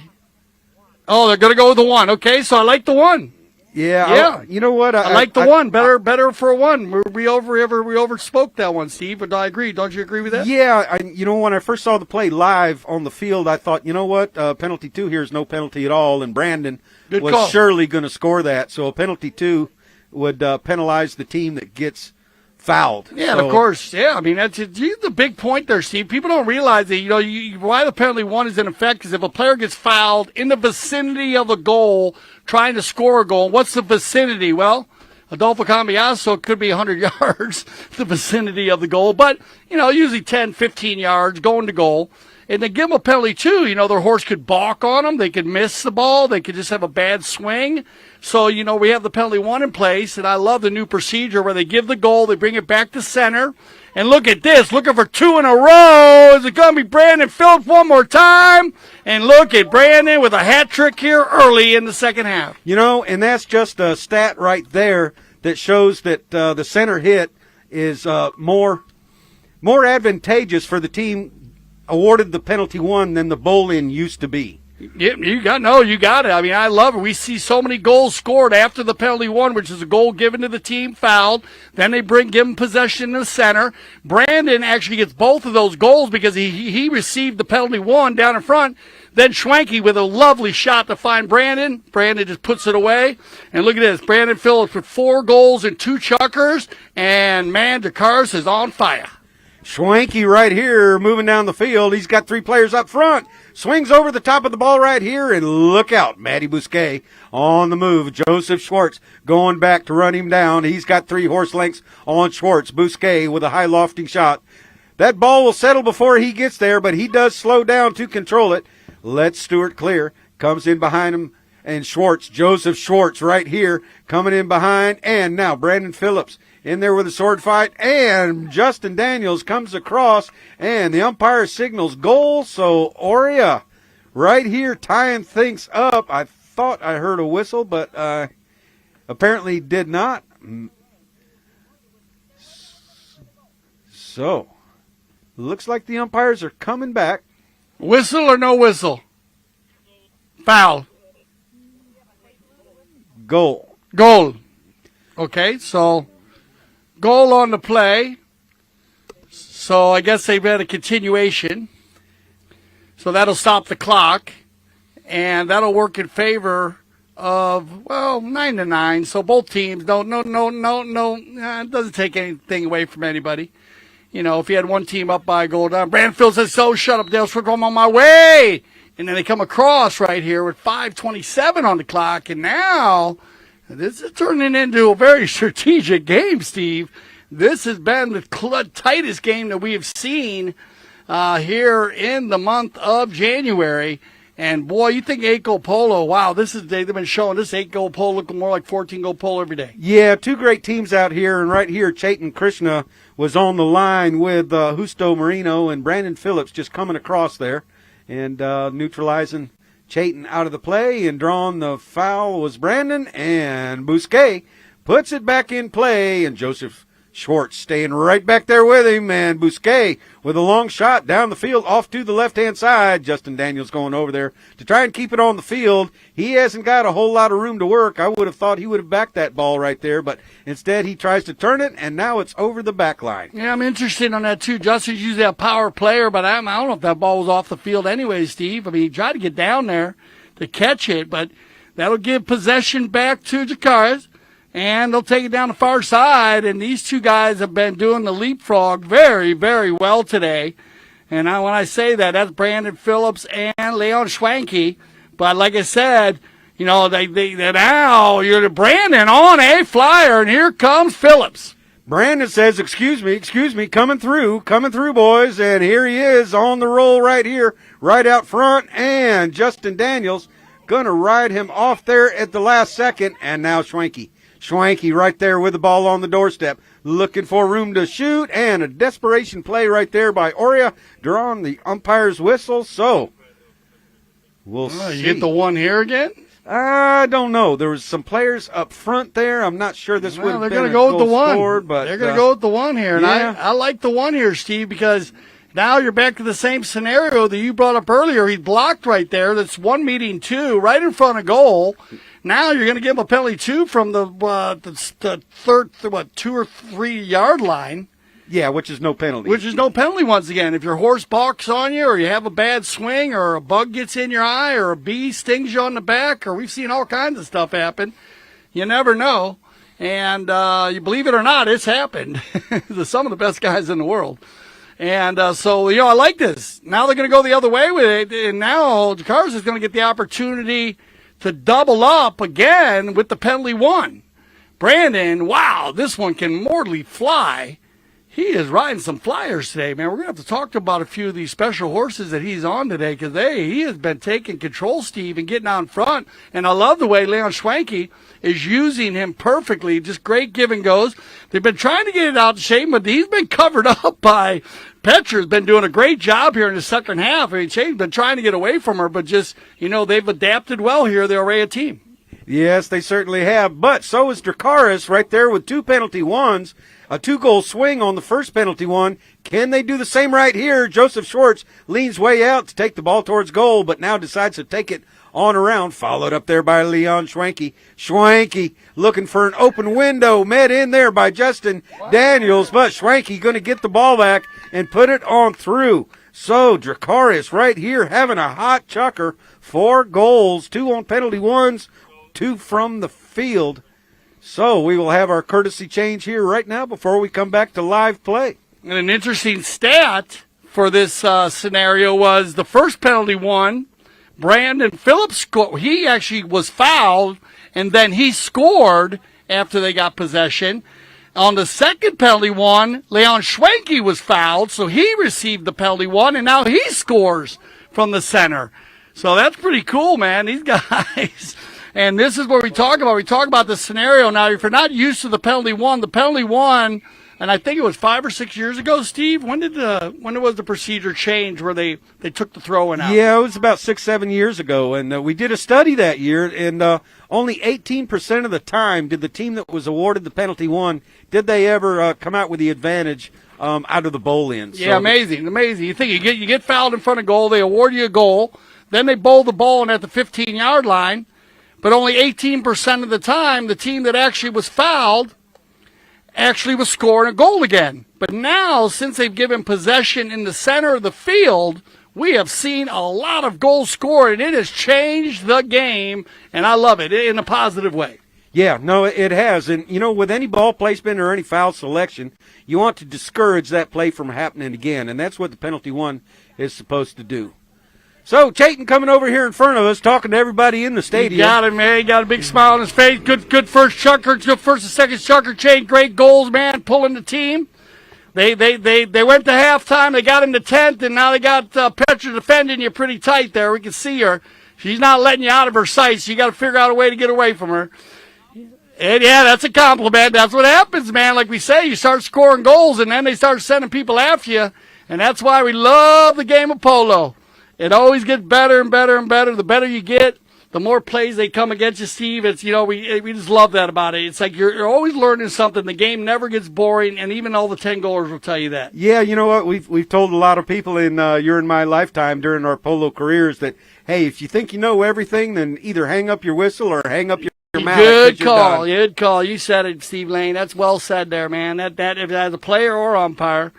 Oh, they're going to go with the 1. Okay, so I like the 1. Yeah. You know what? I like the 1. Better for a 1. We overspoke that one, Steve, but I agree. Don't you agree with that? Yeah. When I first saw the play live on the field, I thought, you know what? Penalty 2 here is no penalty at all, and Brandon was surely going to score that. So a penalty 2 would penalize the team that gets fouled. Yeah, and of course. Yeah, I mean, that's the big point there, Steve. People don't realize that, why the penalty 1 is in effect is if a player gets fouled in the vicinity of a goal trying to score a goal. What's the vicinity? Well, Adolfo Cambiaso could be 100 yards, the vicinity of the goal, but, usually 10, 15 yards going to goal. And they give them a penalty, too. Their horse could balk on them. They could miss the ball. They could just have a bad swing. So, we have the penalty 1 in place, and I love the new procedure where they give the goal, they bring it back to center. And look at this, looking for 2 in a row. Is it going to be Brandon Phillips one more time? And look at Brandon with a hat trick here early in the second half. And that's just a stat right there that shows that the center hit is more advantageous for the team awarded the penalty 1 than the bowl-in used to be. Yeah, you got it. I mean, I love it. We see so many goals scored after the penalty one, which is a goal given to the team fouled. Then they give him possession in the center. Brandon actually gets both of those goals because he received the penalty one down in front. Then Schwenke with a lovely shot to find Brandon. Brandon just puts it away. And look at this. Brandon Phillips with 4 goals and 2 chuckers. And, man, Dracarys is on fire. Schwenke right here moving down the field. He's got 3 players up front. Swings over the top of the ball right here, and look out. Matty Bousquet on the move. Joseph Schwartz going back to run him down. He's got 3 horse lengths on Schwartz. Bousquet with a high lofting shot. That ball will settle before he gets there, but he does slow down to control it. Lets Stewart clear. Comes in behind him, and Schwartz, Joseph Schwartz right here, coming in behind. And now Brandon Phillips in there with a sword fight, and Justin Daniels comes across, and the umpire signals goal. So Orea right here tying things up. I thought I heard a whistle, but apparently did not. So looks like the umpires are coming back. Whistle or no whistle? Foul. Goal. Okay, so goal on the play. So I guess they've had a continuation. So that'll stop the clock. And that'll work in favor of, 9-9. So both teams, no. It doesn't take anything away from anybody. You know, if you had one team up by a goal down, Brandfield says, so shut up, Dale Swift, I'm on my way. And then they come across right here with 5:27 on the clock. And now this is turning into a very strategic game, Steve. This has been the tightest game that we have seen here in the month of January. And, boy, you think 8-goal Polo, wow, they've been showing this 8-goal Polo looking more like 14-goal Polo every day. Yeah, 2 great teams out here. And right here, Chaitan Krishna was on the line with Justo Marino, and Brandon Phillips just coming across there and neutralizing Chaitan out of the play, and drawing the foul was Brandon, and Bousquet puts it back in play, and Joseph Schwartz staying right back there with him, and Bousquet with a long shot down the field off to the left-hand side. Justin Daniels going over there to try and keep it on the field. He hasn't got a whole lot of room to work. I would have thought he would have backed that ball right there, but instead he tries to turn it, and now it's over the back line. Yeah, I'm interested on that too. Justin's usually a power player, but I don't know if that ball was off the field anyway, Steve. I mean, he tried to get down there to catch it, but that'll give possession back to Dracarys. And they'll take it down the far side, and these 2 guys have been doing the leapfrog very, very well today. And when I say that, that's Brandon Phillips and Leon Schwenke. But like I said, you know, they now you're Brandon on a flyer, and here comes Phillips. Brandon says, excuse me, coming through, boys. And here he is on the roll right here, right out front. And Justin Daniels going to ride him off there at the last second. And now Schwenke right there with the ball on the doorstep, looking for room to shoot, and a desperation play right there by Orea, drawing the umpire's whistle. So we'll see. You get the one here again? I don't know. There was some players up front there. I'm not sure this would have been they're going to go with the one. Scored, but they're going to go with the one here. And yeah. I like the one here, Steve, because now you're back to the same scenario that you brought up earlier. He blocked right there. That's 1 meeting 2 right in front of goal. Now you're going to give him a penalty 2 from the third, 2 or 3 yard line. Yeah, which is no penalty. Which is no penalty once again. If your horse balks on you, or you have a bad swing, or a bug gets in your eye, or a bee stings you on the back, or we've seen all kinds of stuff happen. You never know. And you believe it or not, it's happened to some of the best guys in the world. And so, I like this. Now they're going to go the other way with it. And now Dracarys is going to get the opportunity to double up again with the penalty 1. Brandon, wow, this one can mortally fly. He is riding some flyers today, man. We're going to have to talk about a few of these special horses that he's on today, because he has been taking control, Steve, and getting out in front. And I love the way Leon Schwenke is using him perfectly. Just great give and goes. They've been trying to get it out to Shane, but he's been covered up by Petra's been doing a great job here in the second half. I mean, Shane's been trying to get away from her, but just, they've adapted well here, the Orea team. Yes, they certainly have. But so is Dracarys right there with 2 penalty ones, a 2-goal swing on the first penalty one. Can they do the same right here? Joseph Schwartz leans way out to take the ball towards goal, but now decides to take it on around, followed up there by Leon Schwenke. Schwenke looking for an open window, met in there by Justin Daniels, but Schwenke going to get the ball back and put it on through. So Dracarys right here having a hot chucker, 4 goals, 2 on penalty ones, 2 from the field. So we will have our courtesy change here right now before we come back to live play. And an interesting stat for this scenario was the first penalty one, Brandon Phillips scored. He actually was fouled, and then he scored after they got possession. On the second penalty one, Leon Schwenke was fouled, so he received the penalty one, and now he scores from the center. So that's pretty cool, man, these guys. And this is what we talk about. We talk about the scenario now. If you're not used to the penalty one, and I think it was 5 or 6 years ago, Steve. When was the procedure change where they took the throw-in out? Yeah, it was about 6-7 years ago, and we did a study that year, and only 18% of the time did the team that was awarded the penalty one, did they ever come out with the advantage out of the bowl-in. Yeah, amazing. You think you get fouled in front of goal, they award you a goal, then they bowl the ball in at the 15-yard line, but only 18% of the time the team that actually was fouled actually was scoring a goal again. But now, since they've given possession in the center of the field, we have seen a lot of goals scored, and it has changed the game, and I love it in a positive way. Yeah, no, it has. And, with any ball placement or any foul selection, you want to discourage that play from happening again, and that's what the penalty one is supposed to do. So, Chayton coming over here in front of us, talking to everybody in the stadium. You got him, man. He got a big smile on his face. Good first chucker, good first and second chucker chain. Great goals, man, pulling the team. They went to halftime. They got into 10th, and now they got Petra defending you pretty tight there. We can see her. She's not letting you out of her sights. You got to figure out a way to get away from her. And, yeah, that's a compliment. That's what happens, man. Like we say, you start scoring goals, and then they start sending people after you, and that's why we love the game of polo. It always gets better and better and better. The better you get, the more plays they come against you, Steve. It's, we just love that about it. It's like you're always learning something. The game never gets boring, and even all the 10-goalers will tell you that. Yeah, you know what? We've told a lot of people in your and my lifetime during our polo careers that, hey, if you think you know everything, then either hang up your whistle or hang up your mouth. Good call. You said it, Steve Lane. That's well said there, man. That if as a player or umpire,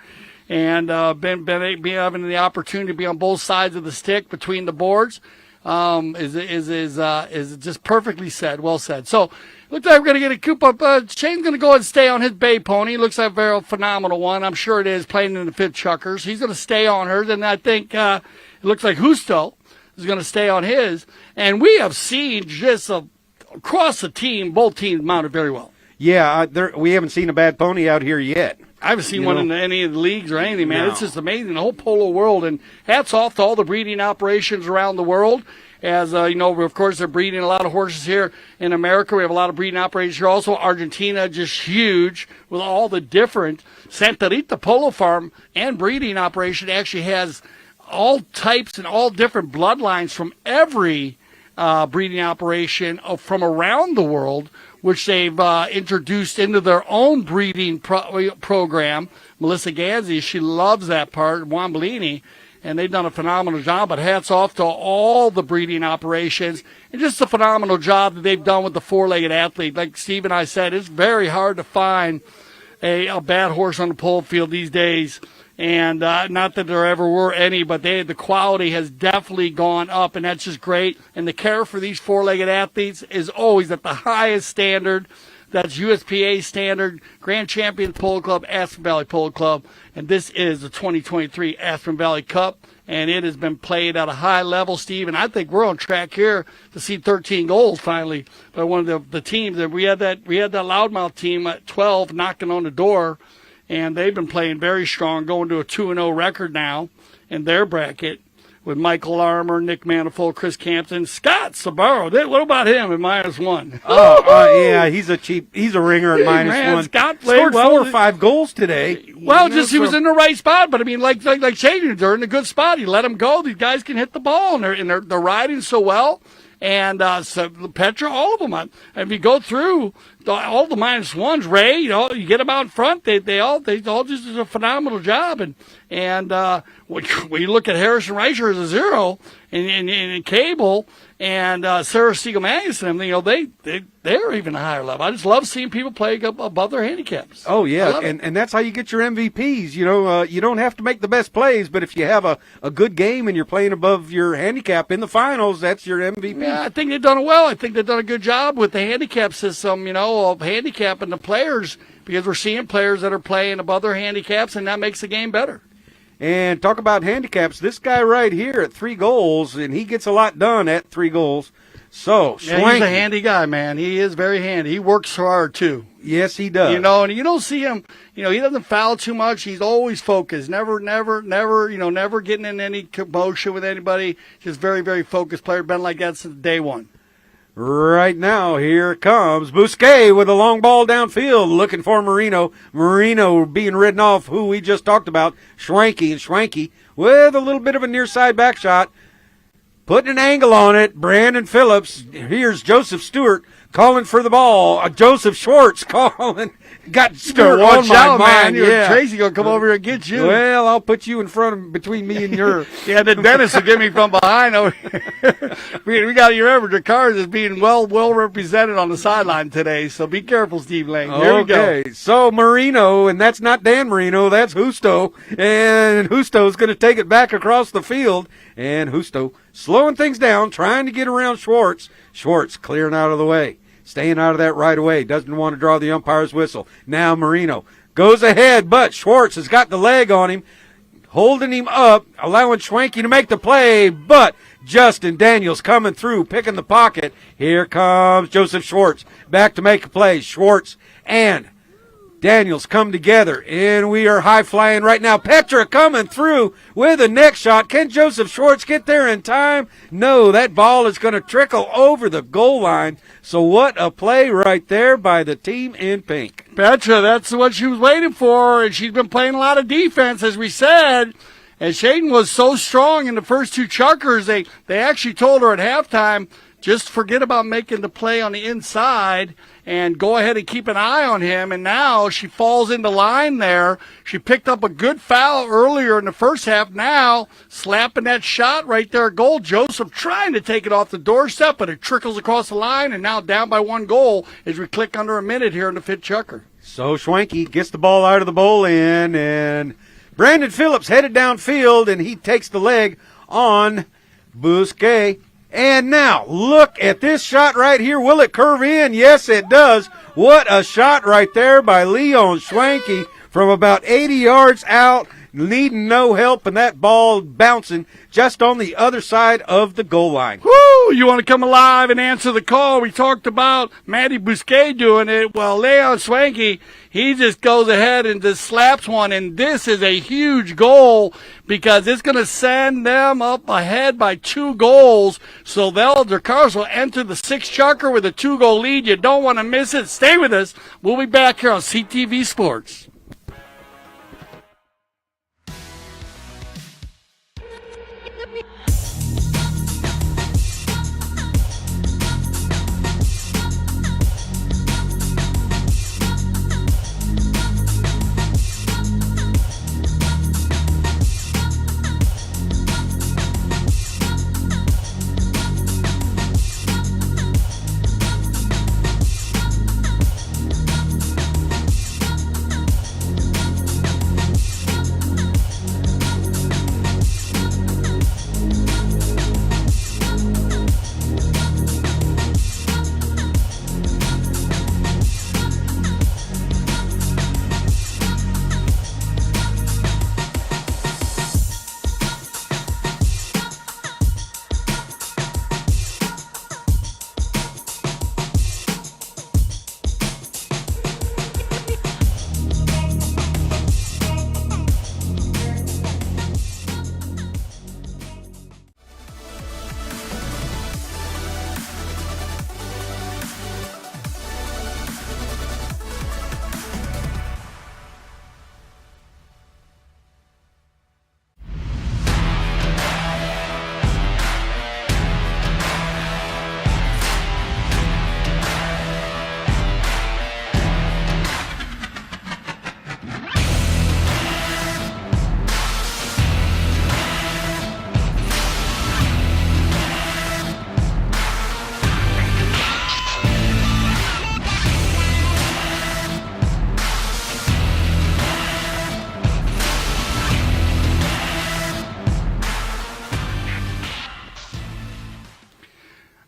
and been having the opportunity to be on both sides of the stick between the boards, is just perfectly said. Well said. So, looks like we're going to get a coop up. Shane's going to go ahead and stay on his bay pony. Looks like a very phenomenal one. I'm sure it is, playing in the 5th chuckers. He's going to stay on hers, and I think it looks like Justo is going to stay on his. And we have seen just across the team, both teams mounted very well. Yeah, we haven't seen a bad pony out here yet. I haven't seen one in any of the leagues or anything, man. No. It's just amazing, the whole polo world. And hats off to all the breeding operations around the world. As, of course, they're breeding a lot of horses here in America. We have a lot of breeding operations here. Also, Argentina, just huge with all the different. Santa Rita Polo Farm and breeding operation actually has all types and all different bloodlines from every breeding operation from around the world, which they've introduced into their own breeding program. Melissa Ganzi, she loves that part, Juan Bellini, and they've done a phenomenal job. But hats off to all the breeding operations, and just a phenomenal job that they've done with the 4-legged athlete. Like Steve and I said, it's very hard to find a bad horse on the polo field these days. And not that there ever were any, but the quality has definitely gone up, and that's just great. And the care for these 4-legged athletes is always at the highest standard. That's USPA standard, Grand Champions Polo Club, Aspen Valley Polo Club. And this is the 2023 Aspen Valley Cup, and it has been played at a high level, Steve. And I think we're on track here to see 13 goals finally by one of the teams. We had that loudmouth team at 12 knocking on the door. And they've been playing very strong, going to a 2-0 record now in their bracket with Michael Armour, Nick Manifold, Chris Campton, Scott Sabaro. What about him at -1? Yeah, he's a ringer at -1. Scott scored 4 or 5 goals today. Well, he was in the right spot, but I mean, like Shane, they're in a good spot. He let them go. These guys can hit the ball, and they're riding so well. And so Petra, all of them. If you go through all the -1s, Ray, you get them out in front. They all just did a phenomenal job. And when you look at Harrison Reicher as a 0 and Cable and Sarah Siegel Magnuson, they're even a higher level. I just love seeing people play above their handicaps. Oh, yeah, and that's how you get your MVPs. You don't have to make the best plays, but if you have a good game and you're playing above your handicap in the finals, that's your MVP. Yeah, I think they've done it well. I think they've done a good job with the handicap system, of handicapping the players, because we're seeing players that are playing above their handicaps, and that makes the game better. And talk about handicaps. This guy right here at 3 goals, and he gets a lot done at 3 goals. So, yeah, he's a handy guy, man. He is very handy. He works hard, too. Yes, he does. And you don't see him, he doesn't foul too much. He's always focused. Never getting in any commotion with anybody. Just very, very focused player. Been like that since day one. Right now, here comes Bousquet with a long ball downfield, looking for Marino. Marino being ridden off, who we just talked about, Schwanke, and Schwanke with a little bit of a near side back shot, putting an angle on it. Brandon Phillips. Here's Joseph Stewart calling for the ball. Joseph Schwartz calling. Got Stewart on my mind. Yeah. Tracy gonna come over here and get you. Well, I'll put you in front of between me and your. Yeah, then Dennis will get me from behind. We got to remember Dracarys is being well represented on the sideline today. So be careful, Steve Lane. Here we go. So Marino, and that's not Dan Marino, that's Justo, and Justo's going to take it back across the field, and Justo slowing things down, trying to get around Schwartz. Schwartz clearing out of the way. Staying out of that right away. Doesn't want to draw the umpire's whistle. Now Marino goes ahead, but Schwartz has got the leg on him, holding him up, allowing Schwanke to make the play, but Justin Daniels coming through, picking the pocket. Here comes Joseph Schwartz back to make a play. Schwartz and Daniels come together, and we are high-flying right now. Petra coming through with a neck shot. Can Joseph Schwartz get there in time? No, that ball is going to trickle over the goal line. So what a play right there by the team in pink. Petra, that's what she was waiting for, and she's been playing a lot of defense, as we said. And Shaden was so strong in the first 2 chuckers, they actually told her at halftime, just forget about making the play on the inside and go ahead and keep an eye on him. And now she falls into line there. She picked up a good foul earlier in the first half. Now slapping that shot right there, goal. Joseph trying to take it off the doorstep, but it trickles across the line, and now down by 1 goal as we click under a minute here in the 5th chucker. So Schwanke gets the ball out of the bowl in, and Brandon Phillips headed downfield, and he takes the leg on Bousquet. And now, look at this shot right here. Will it curve in? Yes, it does. What a shot right there by Leon Schwanke from about 80 yards out, needing no help, and that ball bouncing just on the other side of the goal line. Woo! You want to come alive and answer the call? We talked about Maddie Bousquet doing it. Well, Leon Schwanke, he just goes ahead and just slaps one, and this is a huge goal because it's going to send them up ahead by 2 goals. So Dracarys will enter the 6th chucker with a 2-goal lead. You don't want to miss it. Stay with us. We'll be back here on CTV Sports.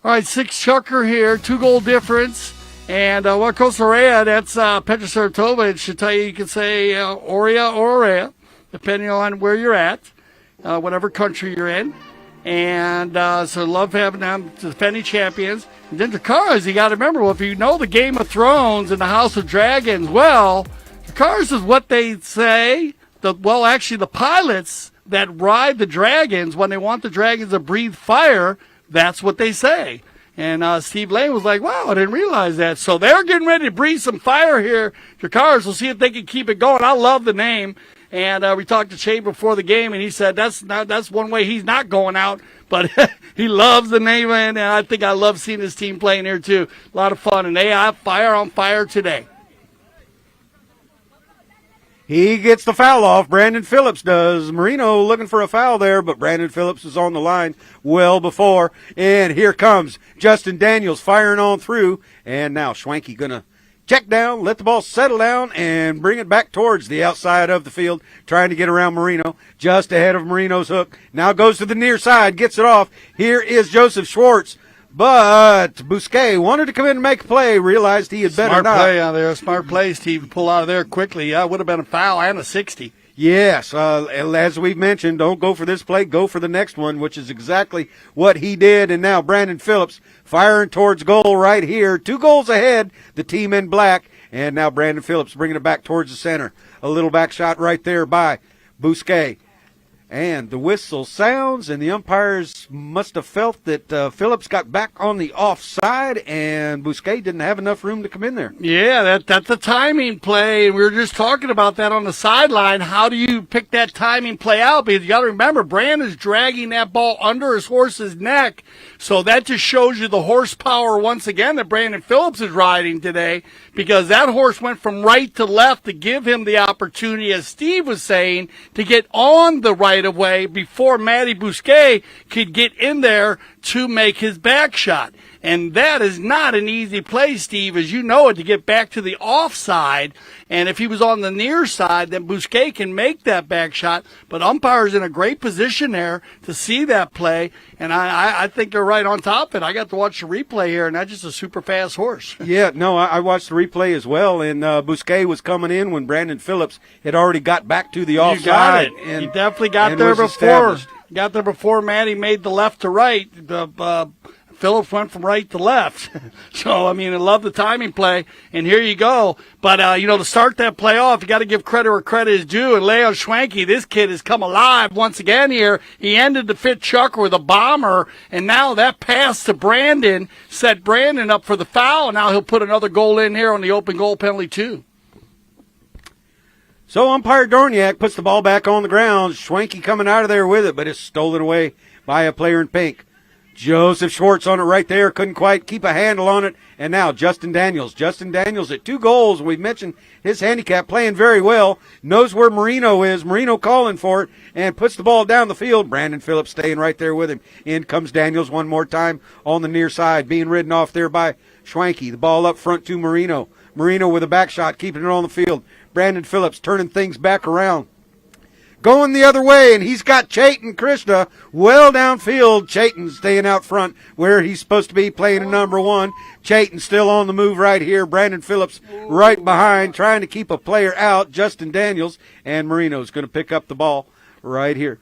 All right, 6 chucker here, 2-goal difference. And Costa Orea, that's Petra Saratova. It should tell you can say Orea or Orea, depending on where you're at, whatever country you're in. And so love having them, defending champions. And then Dracarys, you got to remember, well, if you know the Game of Thrones and the House of Dragons, well, Dracarys is what they say. Actually, the pilots that ride the dragons, when they want the dragons to breathe fire, that's what they say. And Steve Lane was like, wow, I didn't realize that. So they're getting ready to breathe some fire here. Dracarys, we'll see if they can keep it going. I love the name. And we talked to Shane before the game, and he said that's one way he's not going out. But he loves the name, and I think I love seeing his team playing here, too. A lot of fun. And they have fire on fire today. He gets the foul off. Brandon Phillips does. Marino looking for a foul there, but Brandon Phillips was on the line well before. And here comes Justin Daniels firing on through. And now Schwanke going to check down, let the ball settle down, and bring it back towards the outside of the field, trying to get around Marino, just ahead of Marino's hook. Now goes to the near side, gets it off. Here is Joseph Schwartz. But Bousquet wanted to come in and make a play, realized he had better not. Smart play out there. Smart play, Steve, pull out of there quickly. Yeah, it would have been a foul and a 60. Yes, as we've mentioned, don't go for this play, go for the next one, which is exactly what he did. And now Brandon Phillips firing towards goal right here. 2 goals ahead, the team in black. And now Brandon Phillips bringing it back towards the center. A little back shot right there by Bousquet. And the whistle sounds, and the umpires must have felt that Phillips got back on the offside, and Bousquet didn't have enough room to come in there. Yeah, that's a timing play, and we were just talking about that on the sideline. How do you pick that timing play out? Because you got to remember, Brandon's dragging that ball under his horse's neck, so that just shows you the horsepower once again that Brandon Phillips is riding today, because that horse went from right to left to give him the opportunity, as Steve was saying, to get on the right of way before Matty Bousquet could get in there to make his back shot. And that is not an easy play, Steve, as you know it, to get back to the offside. And if he was on the near side, then Bousquet can make that back shot. But umpire's in a great position there to see that play. And I think they're right on top of it. I got to watch the replay here, and that's just a super fast horse. Yeah, no, I watched the replay as well, and Bousquet was coming in when Brandon Phillips had already got back to the offside. You got it. And, he definitely got there before. Established. Got there before Matty made the left to right. Phillips went from right to left. So, I mean, I love the timing play. And here you go. But, to start that play off, you got to give credit where credit is due. And Leon Schwanke, this kid has come alive once again here. He ended the fifth chucker with a bomber. And now that pass to Brandon set Brandon up for the foul. And now he'll put another goal in here on the open goal penalty, too. So umpire Dorniak puts the ball back on the ground. Schwanke coming out of there with it, but it's stolen away by a player in pink. Joseph Schwartz on it right there. Couldn't quite keep a handle on it. And now Justin Daniels. Justin Daniels at 2 goals. We mentioned his handicap, playing very well. Knows where Marino is. Marino calling for it and puts the ball down the field. Brandon Phillips staying right there with him. In comes Daniels one more time on the near side. Being ridden off there by Schwanke. The ball up front to Marino. Marino with a back shot, keeping it on the field. Brandon Phillips turning things back around. Going the other way, and he's got Chayton Krishna well downfield. Chayton staying out front where he's supposed to be, playing a number 1. Chayton still on the move right here. Brandon Phillips right behind, trying to keep a player out. Justin Daniels, and Marino's going to pick up the ball right here.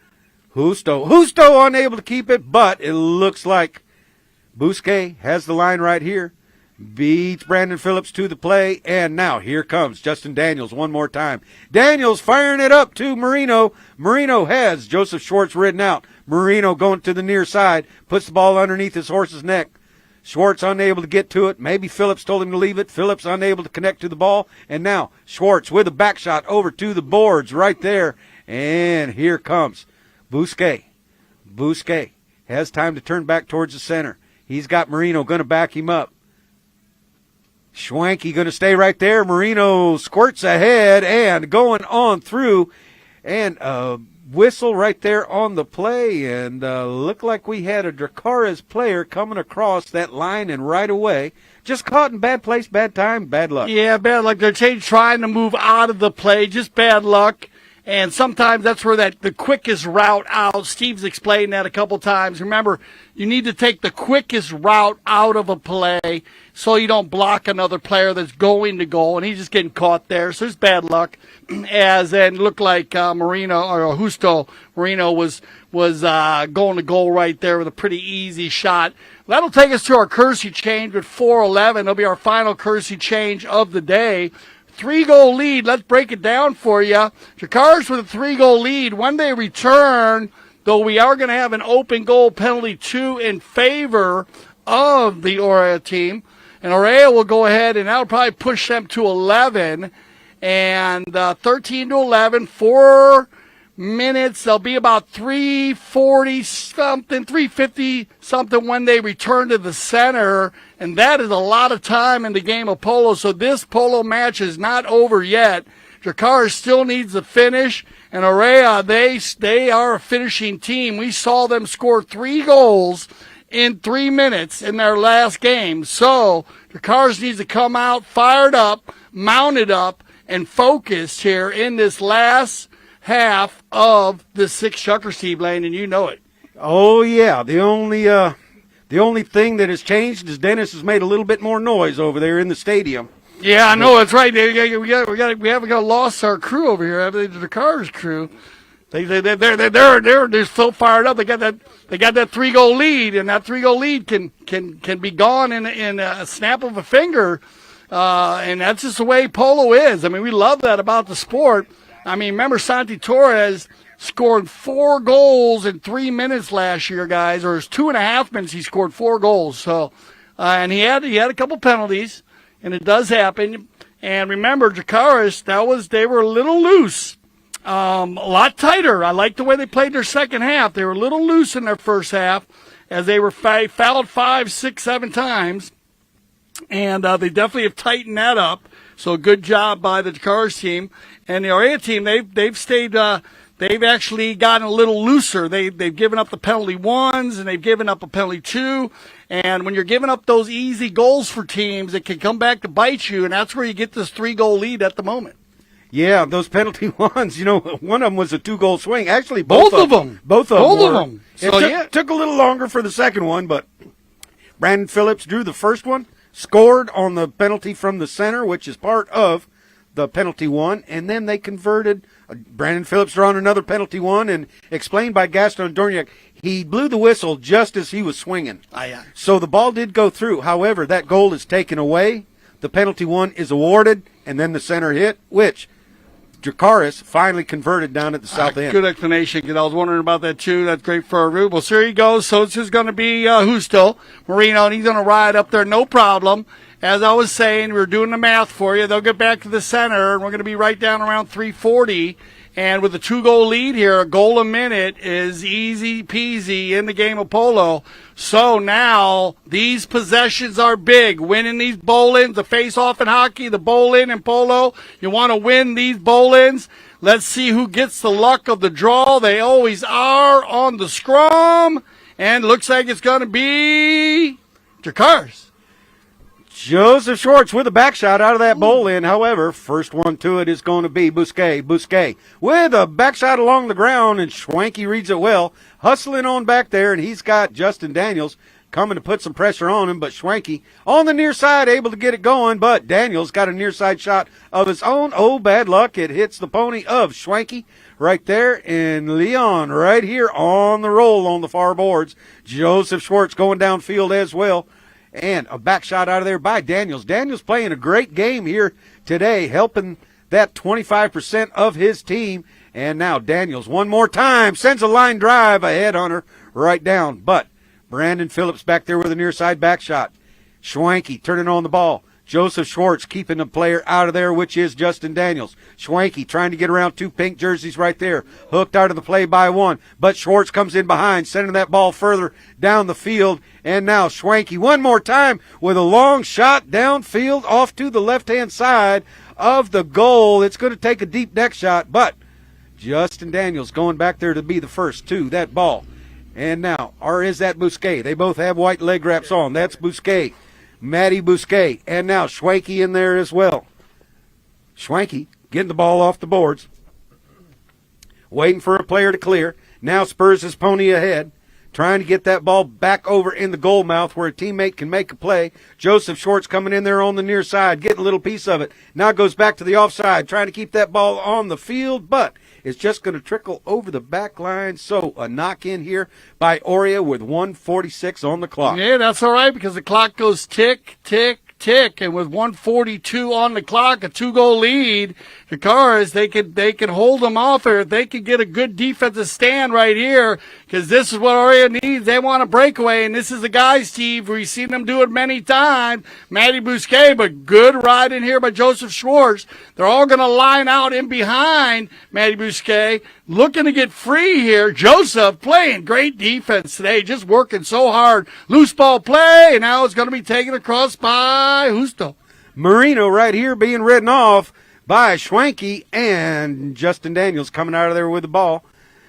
Justo unable to keep it, but it looks like Bousquet has the line right here. Beats Brandon Phillips to the play, and now here comes Justin Daniels one more time. Daniels firing it up to Marino. Marino has Joseph Schwartz ridden out. Marino going to the near side, puts the ball underneath his horse's neck. Schwartz unable to get to it. Maybe Phillips told him to leave it. Phillips unable to connect to the ball, and now Schwartz with a back shot over to the boards right there, and here comes Bousquet. Bousquet has time to turn back towards the center. He's got Marino going to back him up. Schwanke going to stay right there. Marino squirts ahead and going on through. And a whistle right there on the play. And looked like we had a Dracarys player coming across that line and right away. Just caught in bad place, bad time, bad luck. Yeah, bad luck. They're trying to move out of the play. Just bad luck. And sometimes that's where the quickest route out. Steve's explained that a couple times. Remember, you need to take the quickest route out of a play so you don't block another player that's going to goal, and he's just getting caught there. So it's bad luck. As then looked like Marino or Justo Marino was going to goal right there with a pretty easy shot. That'll take us to our courtesy change with 4:11. It'll be our final courtesy change of the day. 3-goal lead. Let's break it down for you. Dracarys with a 3-goal lead. When they return, though, we are going to have an open goal penalty 2 in favor of the Orea team. And Orea will go ahead, and that'll probably push them to 11. And 13-11, 4 minutes. They'll be about 3:40-something, 3:50-something when they return to the center. And that is a lot of time in the game of polo. So this polo match is not over yet. Dracarys still needs to finish. And Orea, they are a finishing team. We saw them score 3 goals in 3 minutes in their last game. So Dracarys needs to come out fired up, mounted up, and focused here in this last half of the 6 chucker, Steve Lane, and you know it. Oh, yeah. The only thing that has changed is Dennis has made a little bit more noise over there in the stadium. Yeah, I know, that's right. We haven't got lost our crew over here, have they? The Dracarys crew. They're so fired up. They got that 3-goal lead, and that 3-goal lead can be gone in a snap of a finger. And that's just the way polo is. I mean, we love that about the sport. I mean, remember Santi Torres scored 4 goals in 3 minutes last year, guys, or it's 2.5 minutes he scored 4 goals. So, and he had a couple penalties, and it does happen. And remember, Dracarys, they were a little loose, a lot tighter. I like the way they played their second half. They were a little loose in their first half, as they were fouled 5, 6, 7 times, and they definitely have tightened that up. So good job by the Dracarys team. And the Orea team, they've stayed. They've actually gotten a little looser. They've given up the penalty 1s, and they've given up a penalty 2. And when you're giving up those easy goals for teams, it can come back to bite you, and that's where you get this 3-goal lead at the moment. Yeah, those penalty 1s. You know, one of them was a 2-goal swing. Actually, both of them. Both of them. So, it took a little longer for the second one, but Brandon Phillips drew the first one, scored on the penalty from the center, which is part of the penalty 1, and then they converted. Brandon Phillips drawn another penalty 1, and explained by Gaston Dorniak, he blew the whistle just as he was swinging. So the ball did go through. However, that goal is taken away. The penalty 1 is awarded, and then the center hit, which Dracarys finally converted down at the south end. Good explanation, because I was wondering about that too. That's great for our route. Well, so here he goes. So this is going to be Justo Marino, and he's going to ride up there, no problem. As I was saying, we're doing the math for you. They'll get back to the center, and we're going to be right down around 3:40. And with a 2-goal lead here, a goal a minute is easy peasy in the game of polo. So now these possessions are big. Winning these bowl-ins, the face-off in hockey, the bowl-in in polo. You want to win these bowl-ins. Let's see who gets the luck of the draw. They always are on the scrum. And looks like it's going to be Dracarys. Joseph Schwartz with a back shot out of that bowl in. However, first one to it is going to be Bousquet. Bousquet with a back shot along the ground, and Schwanke reads it well. Hustling on back there, and he's got Justin Daniels coming to put some pressure on him, but Schwanke on the near side able to get it going, but Daniels got a near side shot of his own. Oh, bad luck. It hits the pony of Schwanke right there, and Leon right here on the roll on the far boards. Joseph Schwartz going downfield as well. And a back shot out of there by Daniels. Daniels playing a great game here today, helping that 25% of his team. And now Daniels one more time sends a line drive, a headhunter right down. But Brandon Phillips back there with a near side back shot. Schwanke turning on the ball. Joseph Schwartz keeping the player out of there, which is Justin Daniels. Schwanke trying to get around 2 pink jerseys right there. Hooked out of the play by 1. But Schwartz comes in behind, sending that ball further down the field. And now Schwanke one more time with a long shot downfield off to the left-hand side of the goal. It's going to take a deep deck shot, but Justin Daniels going back there to be the first to that ball. And now, or is that Bousquet? They both have white leg wraps on. That's Bousquet. Matty Bousquet, and now Schwanke in there as well. Schwanke getting the ball off the boards. waiting for a player to clear. Now spurs his pony ahead, trying to get that ball back over in the goal mouth where a teammate can make a play. Joseph Schwartz coming in there on the near side, getting a little piece of it. Now goes back to the offside, trying to keep that ball on the field, but it's just going to trickle over the back line. So a knock in here by Orea with 1:46 on the clock. Yeah, that's all right because the clock goes tick, tick, tick, and with 1:42 on the clock, a 2-goal lead, Dracarys, they can hold them off here. They can get a good defensive stand right here because this is what Orea needs. They want a breakaway, and this is the guy, Steve, we've seen them do it many times. Matty Bousquet, but good ride in here by Joseph Schwartz. They're all going to line out in behind Matty Bousquet, looking to get free here. Joseph playing great defense today, just working so hard. Loose ball play, and now it's going to be taken across by Justo. Marino right here being ridden off by Schwanke, and Justin Daniels coming out of there with the ball.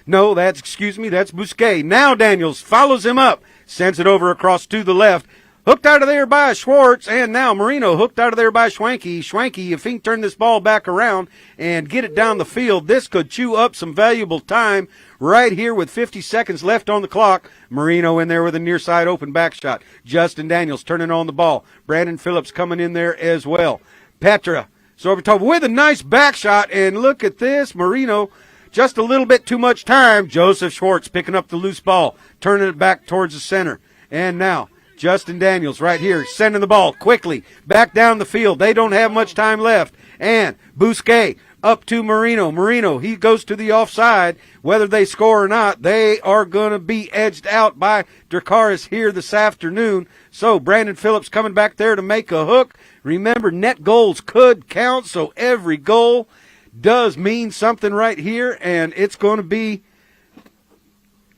No, that's Bousquet. Now Daniels follows him up, sends it over across to the left. Hooked out of there by Schwartz, and now Marino hooked out of there by Schwanke. Schwanke, if he can turn this ball back around and get it down the field, this could chew up some valuable time right here with 50 seconds left on the clock. Marino in there with a near side open back shot. Justin Daniels turning on the ball. Brandon Phillips coming in there as well. Petra Sorbitova with a nice back shot, and look at this. Marino, just a little bit too much time. Joseph Schwartz picking up the loose ball, turning it back towards the center. And now Justin Daniels right here sending the ball quickly back down the field. They don't have much time left. And Bousquet up to Marino. Marino, he goes to the offside. Whether they score or not, they are going to be edged out by Dracarys here this afternoon. So Brandon Phillips coming back there to make a hook. Remember, net goals could count, so every goal does mean something right here, and it's going to be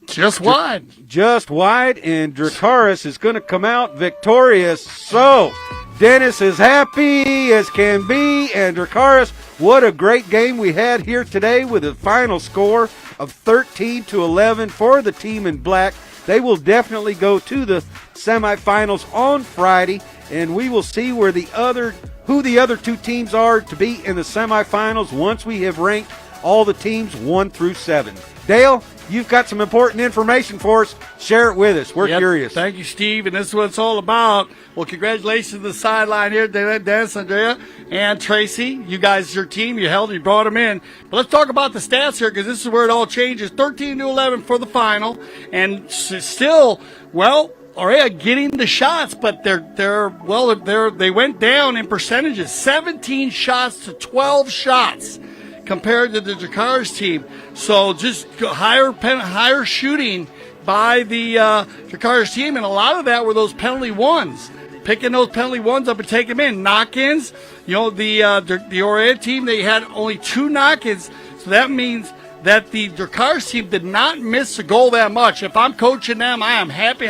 just wide, and Dracarys is going to come out victorious. So Dennis is happy as can be, and Dracarys, what a great game we had here today with a final score of 13-11 for the team in black. They will definitely go to the semifinals on Friday, and we will see who the other two teams are to be in the semifinals once we have ranked all the teams 1 through 7. Dale, you've got some important information for us. Share it with us. We're curious. Thank you, Steve, and this is what it's all about. Well, congratulations to the sideline here, Dennis, Andrea, and Tracy. You guys, your team, you brought them in. But let's talk about the stats here because this is where it all changes. 13-11 for the final, and still, Orea getting the shots, but they went down in percentages. 17 shots to 12 shots compared to the Dracarys team. So just higher shooting by the Dracarys team, and a lot of that were those penalty ones. Picking those penalty ones up and taking them in. Knock-ins, the Orea team, they had only 2 knock-ins, so that means that the Dracarys team did not miss a goal that much. If I'm coaching them, I am happy.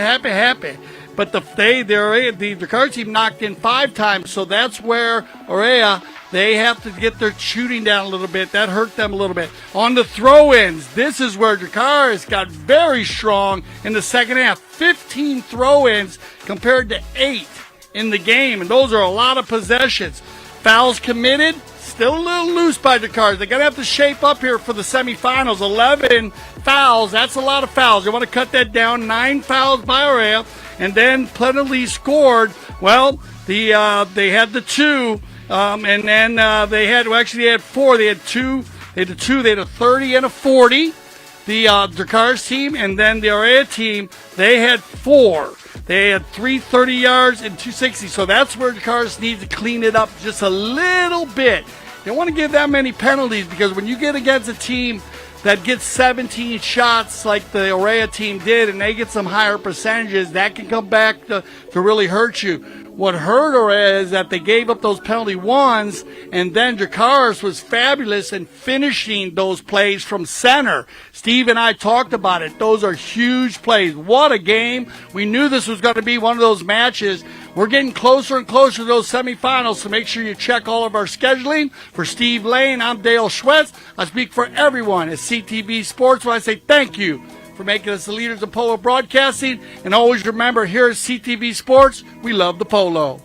But the Dracarys team knocked in 5 times, so that's where Orea, they have to get their shooting down a little bit. That hurt them a little bit. On the throw-ins, this is where Dracarys got very strong in the second half. 15 throw-ins compared to 8 in the game, and those are a lot of possessions. Fouls committed, still a little loose by Dracarys. They're going to have to shape up here for the semifinals. 11 fouls, that's a lot of fouls. You want to cut that down. 9 fouls by Orea, and then penalties scored. Well, they had the 2, and then they had 4. They had 2. They had a 30 and a 40. The Dracarys team, and then the Orea team, they had 4. They had 330 yards and 260. So that's where Dracarys needs to clean it up just a little bit. They don't want to give that many penalties because when you get against a team that gets 17 shots like the Orea team did and they get some higher percentages, that can come back to really hurt you. What hurt Orea is that they gave up those penalty ones, and then Dracarys was fabulous in finishing those plays from center. Steve and I talked about it. Those are huge plays. What a game. We knew this was going to be one of those matches. We're getting closer and closer to those semifinals, so make sure you check all of our scheduling. For Steve Lane, I'm Dale Schwetz. I speak for everyone at CTV Sports when I say thank you for making us the leaders of Polo broadcasting. And always remember, here at CTV Sports, we love the Polo.